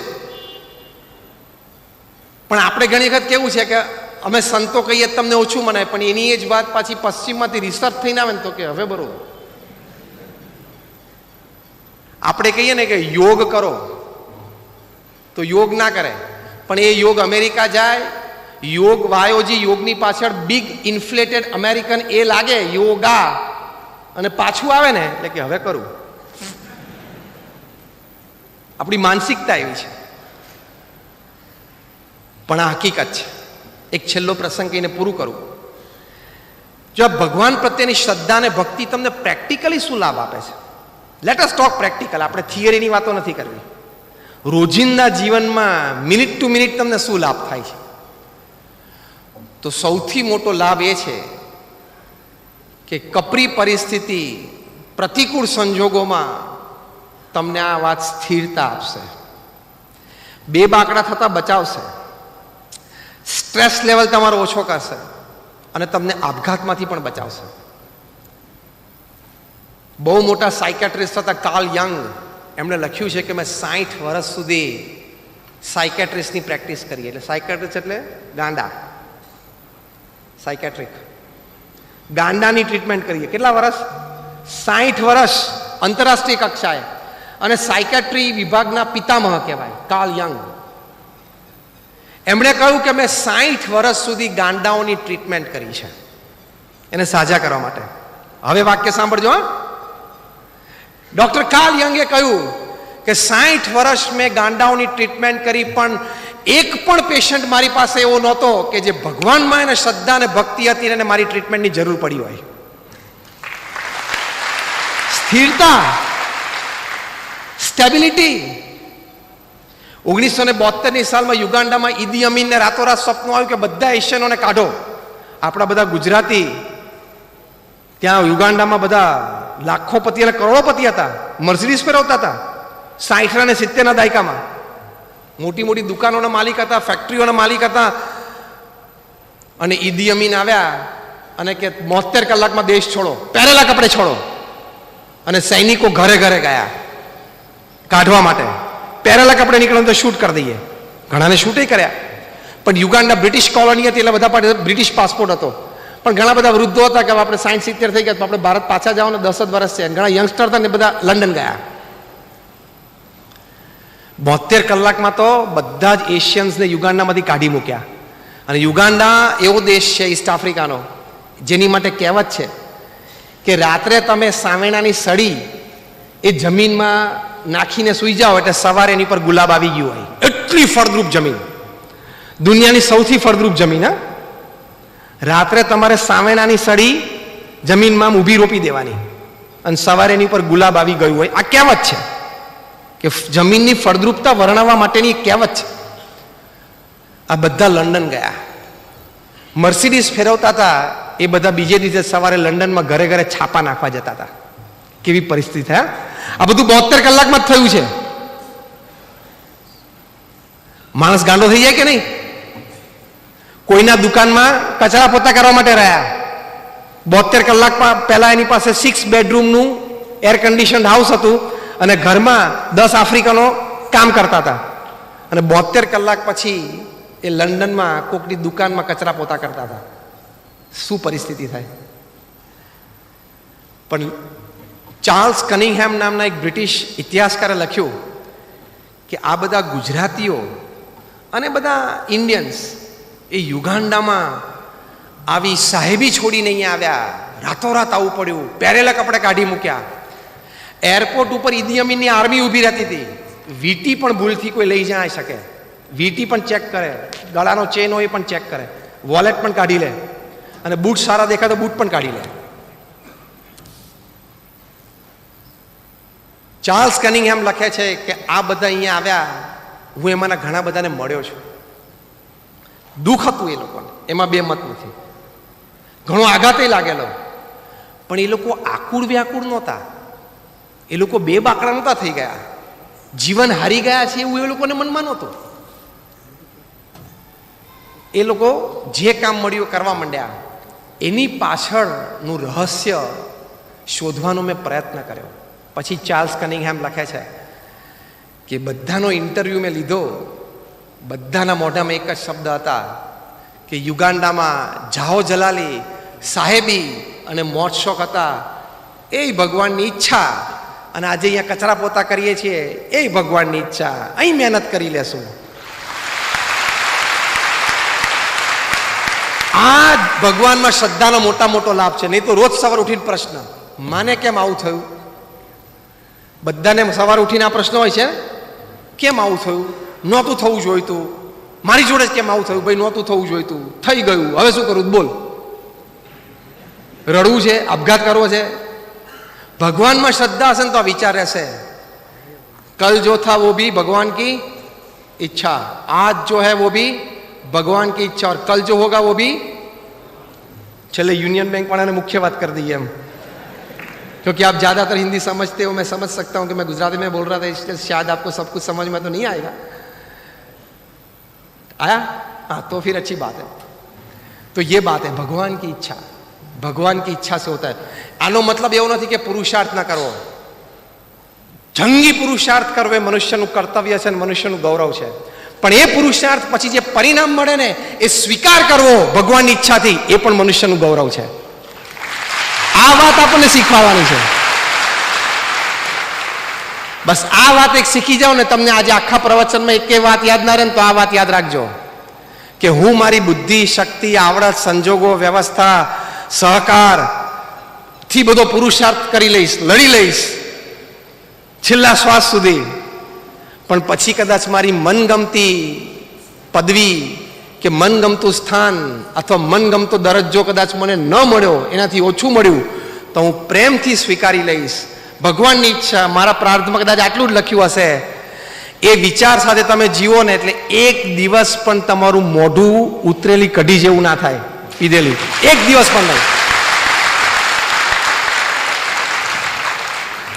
પણ આપણે ઘણી વખત કેવું છે કે અમે સંતો કહીએ તમને ઓછું મનાય, પણ એની એ જ વાત પાછી પશ્ચિમમાંથી રિસર્ચ થઈને આવે ને તો કે હવે બરોબર. આપણે કહીએ ને કે યોગ કરો તો યોગ ના કરે, પણ એ યોગ અમેરિકા જાય, યોગ વાયોજી યોગની પાછળ બિગ ઇન્ફ્લેટેડ અમેરિકન એ લાગે યોગા, અને પાછું આવે ને એટલે કે હવે કરું. આપણી માનસિકતા એવી છે. પણ આ હકીકત છે. એક છેલ્લો પ્રસંગ કહીને પૂરું કરું. જો આ ભગવાન પ્રત્યેની શ્રદ્ધા અને ભક્તિ તમને પ્રેક્ટિકલી શું લાભ આપે છે? Let us talk practical. આપણે થિયરીની વાતો નથી કરવી. રોજિંદા જીવનમાં મિનિટ ટુ મિનિટ તમને શું લાભ થાય છે? તો સૌથી મોટો લાભ એ છે કે કપરી પરિસ્થિતિ, પ્રતિકૂળ સંજોગોમાં તમને આ વાત સ્થિરતા આપશે, બે બાકડા થતા બચાવશે, સ્ટ્રેસ લેવલ તમારો ઓછો કરશે અને તમને આપઘાતમાંથી પણ બચાવશે. બહુ મોટા સાયકેટ્રિસ્ટ હતા કાર્લ યંગ, એમણે લખ્યું છે કે મેં 60 વર્ષ સુધી સાયકેટ્રિસ્ટની પ્રેક્ટિસ કરી. એટલે સાયકેટ્રિસ્ટ એટલે ગાંડા, સાયકેટ્રિક ગાંડાની ટ્રીટમેન્ટ કરીએ. કેટલા વર્ષ? 60 વર્ષ આંતરરાષ્ટ્રીય કક્ષાએ. અને સાયકેટ્રી વિભાગના પિતામહ કહેવાય કાર્લ યંગ. એમણે કહ્યું કે મેં 60 વર્ષ સુધી ગાંડાઓની ટ્રીટમેન્ટ કરી છે એને સાજા કરવા માટે. હવે વાક્ય સાંભળજો. ડોક્ટર કાર્લ યંગે કહ્યું કે 60 વર્ષ મેં ગાંડાઓની ટ્રીટમેન્ટ કરી, પણ એક પણ પેશન્ટ મારી પાસે એવો નહોતો કે જે ભગવાનમાં એને શ્રદ્ધા અને ભક્તિ હતી અને મારી ટ્રીટમેન્ટની જરૂર પડી હોય. સ્થિરતા, સ્ટેબિલિટી. 1972ની સાલમાં યુગાન્ડામાં ઈદી અમીનને રાતોરાત સપનું આવ્યું કે બધા એશિયનોને કાઢો. આપણા બધા ગુજરાતી ત્યાં યુગાન્ડામાં બધા લાખોપતિ અને કરોડોપતિ હતા, મર્સિડીઝ ફેરવતા હતા 60 અને 70ના દાયકામાં. મોટી મોટી દુકાનોના માલિક હતા, ફેક્ટરીઓના માલિક હતા. અને ઈદી અમીન આવ્યા અને કે 72 કલાકમાં દેશ છોડો, પહેરેલા કપડે છોડો. અને સૈનિકો ઘરે ઘરે ગયા કાઢવા માટે. પહેરેલા કપડે નીકળે તો શૂટ કરી દઈએ. ઘણાને શૂટે કર્યા. પણ યુગાન્ડા બ્રિટિશ કોલોની હતી એટલે બધા પાસે બ્રિટિશ પાસપોર્ટ હતો. પણ ઘણા બધા વૃદ્ધો હતા કે આપણે 60-70 થઈ ગયા તો આપણે ભારત પાછા જાઓ ને 10 જ વર્ષ છે. ઘણા યંગસ્ટર હતા ને બધા લંડન ગયા. 72 કલાકમાં તો બધા જ એશિયન્સને યુગાન્ડામાંથી કાઢી મૂક્યા. અને યુગાન્ડા એવો દેશ છે ઈસ્ટ આફ્રિકાનો જેની માટે કહેવત છે કે રાત્રે તમે સાવેણાની સળી એ જમીનમાં નાખીને સૂઈ જાઓ એટલે સવારે એની પર ગુલાબ આવી ગયું હોય. એટલી ફળદ્રુપ જમીન, દુનિયાની સૌથી ફળદ્રુપ જમીન. હા, રાત્રે તમારે સાવેણાની સળી જમીનમાં ઊભી રોપી દેવાની અને સવારે એની પર ગુલાબ આવી ગયું હોય. આ કહેવત છે કે જમીનની ફળદ્રુપતા વર્ણવવા માટેની એક કહેવત છે. આ બધા લંડન ગયા. મર્સિડીઝ ફેરવતા હતા એ બધા બીજે દિવસે સવારે લંડનમાં ઘરે ઘરે છાપા નાખવા જતા હતા. કેવી પરિસ્થિતિ થાય! આ બધું 72 કલાકમાં જ થયું છે. માણસ ગાંડો થઈ જાય કે નહીં? કોઈના દુકાનમાં કચરા પોતા કરવા માટે રહ્યા. 72 કલાકમાં પહેલા એની પાસે 6 બેડરૂમનું એર કન્ડિશન હાઉસ હતું અને ઘરમાં 10 આફ્રિકનો કામ કરતા હતા. અને 72 કલાક પછી એ લંડનમાં કોકની દુકાનમાં કચરા પોતા કરતા હતા. શું પરિસ્થિતિ થાય! પણ ચાર્લ્સ કનિંગહેમ નામના એક બ્રિટિશ ઇતિહાસકારે લખ્યું કે આ બધા ગુજરાતીઓ અને બધા ઇન્ડિયન્સ એ યુગાન્ડામાં આવી સાહેબી છોડીને અહીંયા આવ્યા. રાતોરાત આવવું પડ્યું, પહેરેલા કપડે કાઢી મૂક્યા. એરપોર્ટ ઉપર ઈદી અમીનની આર્મી ઊભી રહેતી હતી. વીટી પણ ભૂલથી કોઈ લઈ જાય શકે, વીટી પણ ચેક કરે, ગળાનો ચેન હોય એ પણ ચેક કરે, વોલેટ પણ કાઢી લે અને બૂટ સારા દેખાય તો બૂટ પણ કાઢી લે. ચાર્લ્સ કનિંગહેમ લખે છે કે આ બધા અહીંયા આવ્યા, હું એમાંના ઘણા બધાને મળ્યો છું. દુઃખ હતું એ લોકોને, એમાં બે મત નથી. ઘણો આઘાતે લાગેલો, પણ એ લોકો આકુળ વ્યાકુળ નહોતા, એ લોકો બે બાકડા નહોતા થઈ ગયા, જીવન હારી ગયા છે એવું એ લોકોને મનમાં નહોતું. એ લોકો જે કામ મળ્યું કરવા માંડ્યા. એની પાછળનું રહસ્ય શોધવાનો મેં પ્રયત્ન કર્યો. પછી ચાર્લ્સ કનિંગહેમ લખે છે કે બધાનો ઇન્ટરવ્યૂ મેં લીધો, બધાના મોઢામાં એક જ શબ્દ હતા કે યુગાન્ડામાં જાહો જલાલી, સાહેબી અને મોજ શોખ હતા એ ભગવાનની ઈચ્છા, અને આજે અહીંયા કચરા પોતા કરીએ છીએ એ ભગવાનની ઈચ્છા, અહીં મહેનત કરી લેશું. આ ભગવાનમાં શ્રદ્ધાનો મોટા મોટો લાભ છે. નહીં તો રોજ સવાર ઉઠીને પ્રશ્ન, માને કેમ આવું થયું? બધાને સવાર ઉઠીને આ પ્રશ્ન હોય છે, કેમ આવું થયું? નહોતું થવું જોઈતું, મારી જોડે જ કેમ આવું થયું? ભાઈ નહોતું થવું જોઈતું, થઈ ગયું, હવે શું કરું? બોલ. રડવું છે, આપઘાત કરવો છે? ભગવાનમાં શ્રદ્ધા હશે ને તો આ વિચાર રહેશે, કલ જો થા વો ભી ભગવાન કી इच्छा, आज जो है वो भी भगवान की इच्छा, और कल जो होगा वो भी. चले यूनियन बैंक वाला ने मुख्य बात कर दी है हम, क्योंकि आप ज्यादातर हिंदी समझते हो, मैं समझ सकता हूं कि मैं गुजराती में बोल रहा था, इसलिए शायद आपको सब कुछ समझ में तो नहीं आएगा. आया? हाँ, तो फिर अच्छी बात है. तो ये बात है, भगवान की इच्छा, भगवान की इच्छा से होता है. आनो मतलब एवं नहीं कि पुरुषार्थ ना करो, જંગી પુરુષાર્થ કરવો એ મનુષ્યનું કર્તવ્ય છે અને મનુષ્યનું ગૌરવ છે. પણ એ પુરુષાર્થ પછી જે પરિણામ મળે ને એ સ્વીકાર કરવો ભગવાનની ઈચ્છાથી, એ પણ મનુષ્યનું ગૌરવ છે. આ વાત આપણને શીખવાડવાની છે. બસ આ વાત એક શીખી જાઓ ને, તમને આજે આખા પ્રવચનમાં એક વાત યાદ ના રહે ને તો આ વાત યાદ રાખજો કે હું મારી બુદ્ધિ, શક્તિ, આવડત, સંજોગો, વ્યવસ્થા, સહકાર થી બધો પુરુષાર્થ કરી લઈશ, લડી લઈશ છેલ્લા શ્વાસ સુધી. પણ પછી કદાચ મારી મનગમતી પદવી કે મનગમતું સ્થાન અથવા મનગમતો દરજ્જો કદાચ મને ન મળ્યો, એનાથી ઓછું મળ્યું, તો હું પ્રેમથી સ્વીકારી લઈશ. ભગવાનની ઈચ્છા, મારા પ્રાર્થમાં કદાચ આટલું જ લખ્યું હશે. એ વિચાર સાથે તમે જીવો ને એટલે એક દિવસ પણ તમારું મોઢું ઉતરેલી કઢી જેવું ના થાય, પીધેલી, એક દિવસ પણ નહીં.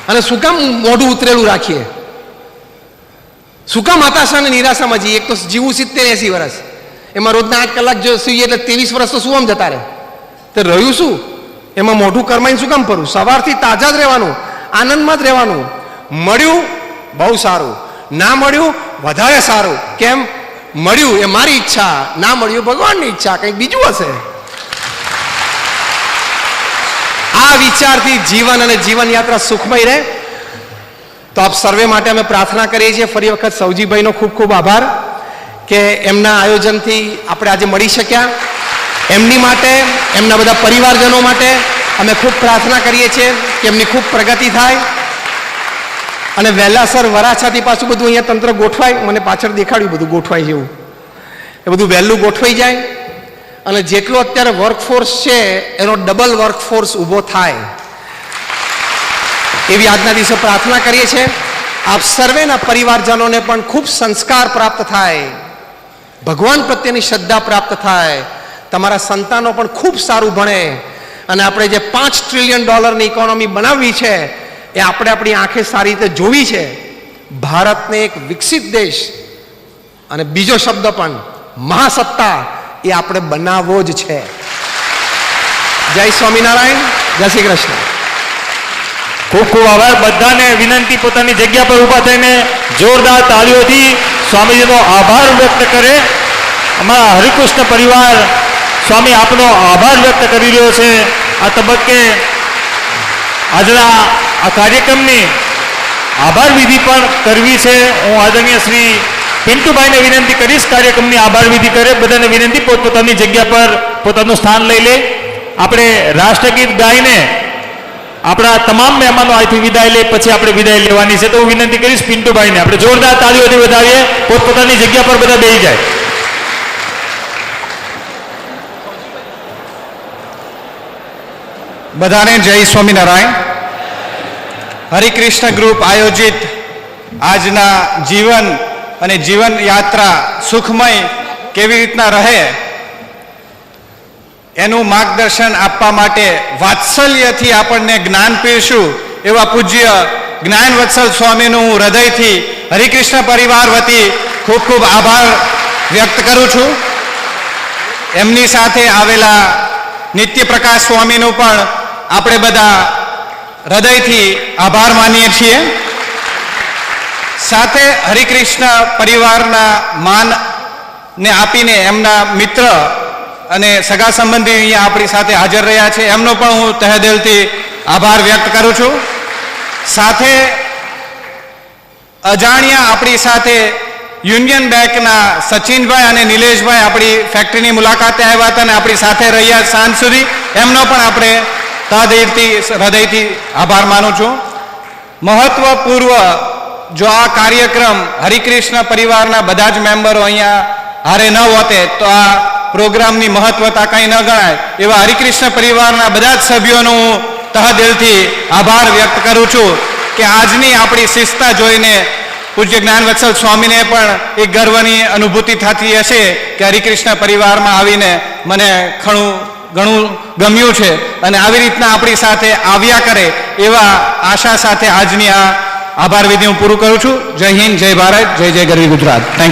અને શું કામ મોઢું ઉતરેલું રાખીએ? શું કામ હતાશા અને નિરાશામાં જઈએ? એક તો જીવું 70-80 વર્ષ, એમાં રોજના 8 કલાક જો સૂઈએ એટલે 23 વર્ષ તો શું આમ જતા રહે? તો રહ્યું શું? એમાં મોઢું કરમાઈને શું કામ ફરવું? સવારથી તાજા જ રહેવાનું, આનંદમાં જ રહેવાનું. મળ્યું બહુ સારું, ના મળ્યું વધારે સારું. કેમ? મળ્યું એ મારી ઈચ્છા, ના મળ્યું ભગવાનની ઈચ્છા, કંઈક બીજું હશે. આ વિચારથી જીવન અને જીવન યાત્રા સુખમય રહે. તો આપ સર્વે માટે અમે પ્રાર્થના કરીએ છીએ. ફરી વખત સૌજીભાઈનો ખૂબ ખૂબ આભાર કે એમના આયોજનથી આપણે આજે મળી શક્યા. એમની માટે, એમના બધા પરિવારજનો માટે અમે ખૂબ પ્રાર્થના કરીએ છીએ કે એમની ખૂબ પ્રગતિ થાય અને વહેલાસર વરાછાથી પાછું બધું અહીંયા તંત્ર ગોઠવાય. મને પાછળ દેખાડ્યું બધું ગોઠવાય જેવું, એ બધું વહેલું ગોઠવાઈ જાય અને જેટલો અત્યારે વર્કફોર્સ છે એનો ડબલ વર્કફોર્સ ઊભો થાય એવી આજના દિવસે પ્રાર્થના કરીએ છીએ. આપ સર્વેના પરિવારજનોને પણ ખૂબ સંસ્કાર પ્રાપ્ત થાય, ભગવાન પ્રત્યેની શ્રદ્ધા પ્રાપ્ત થાય, તમારા સંતાનો પણ ખૂબ સારું ભણે અને આપણે જે $5 ટ્રિલિયન ઇકોનોમી બનાવવી છે એ આપણે આપણી આંખે સારી રીતે જોવી છે. ભારતને એક વિકસિત દેશ અને બીજો શબ્દ પણ મહાસત્તા એ આપણે બનાવવો જ છે. જય સ્વામિનારાયણ, જય શ્રી કૃષ્ણ. ખૂબ ખૂબ આભાર. બધાને વિનંતી પોતાની જગ્યા પર ઊભા થઈને જોરદાર તાળીઓથી સ્વામીજીનો આભાર વ્યક્ત કરે. અમારા હરિકૃષ્ણ પરિવાર સ્વામી આપનો આભાર વ્યક્ત કરી રહ્યો છે. આ તબક્કે આજના આ કાર્યક્રમની આભાર વિધિ પણ કરવી છે. હું આદરણીય શ્રી પિન્ટુભાઈને વિનંતી કરીશ કાર્યક્રમની આભાર વિધિ કરે. બધાને વિનંતી પોતપોતાની જગ્યા પર પોતાનું સ્થાન લઈ લે. આપણે રાષ્ટ્રગીત ગાઈને આપણા તમામ મહેમાનો અહીંથી વિદાય લે, પછી આપણે વિદાય લેવાની છે. તો હું વિનંતી કરીશ પિન્ટુભાઈને આપણે જોરદાર તાળીઓથી વધાવીએ. પોતપોતાની જગ્યા પર બધા બેસી જાય. બધાને જય સ્વામિનારાયણ. હરિકૃષ્ણ ગ્રુપ આયોજિત આજના જીવન અને જીવન યાત્રા સુખમય કેવી રીતના રહે એનું માર્ગદર્શન આપવા માટે વાત્સલ્યથી આપણને જ્ઞાન પીરશું એવા પૂજ્ય જ્ઞાન વત્સલ સ્વામીનું હું હૃદયથી હરિકૃષ્ણ પરિવાર વતી ખૂબ ખૂબ આભાર વ્યક્ત કરું છું. એમની સાથે આવેલા નિત્ય પ્રકાશ સ્વામીનું પણ આપણે બધા હૃદયથી આભાર માનીએ છીએ. સાથે હરિકૃષ્ણ પરિવારના માનને આપીને એમના મિત્ર અને સગા સંબંધી અહીંયા આપણી સાથે હાજર રહ્યા છે, એમનો પણ હું તહેદિલથી આભાર વ્યક્ત કરું છું. સાથે અજાણ્યા આપણી સાથે યુનિયન બેંકના સચિનભાઈ અને નિલેશભાઈ આપણી ફેક્ટરીની મુલાકાતે આવ્યા હતા અને આપણી સાથે રહ્યા સાંજ સુધી, એમનો પણ આપણે તહદિલથી હૃદયથી આભાર માનું છું. મહત્વપૂર્વ જો આ કાર્યક્રમ હરિકૃષ્ણ પરિવારના બધા જ મેમ્બરો અહીંયા હારે ન હોતે તો આ પ્રોગ્રામની મહત્વતા કંઈ ન ગણાય. એવા હરિકૃષ્ણ પરિવારના બધા જ સભ્યોનો હું તહદિલથી આભાર વ્યક્ત કરું છું કે આજની આપણી શિસ્તતા જોઈને પૂજ્ય જ્ઞાનવત્સલ સ્વામીને પણ એક ગર્વની અનુભૂતિ થતી હશે કે હરિકૃષ્ણ પરિવારમાં આવીને મને ઘણું ગમ્યું છે અને આવી રીતના આપણી સાથે આવ્યા કરે એવા આશા સાથે આજની આ આભાર વિધિ હું પૂરું કરું છું. જય હિન્દ, જય ભારત, જય જય ગરવી ગુજરાત. Thank you.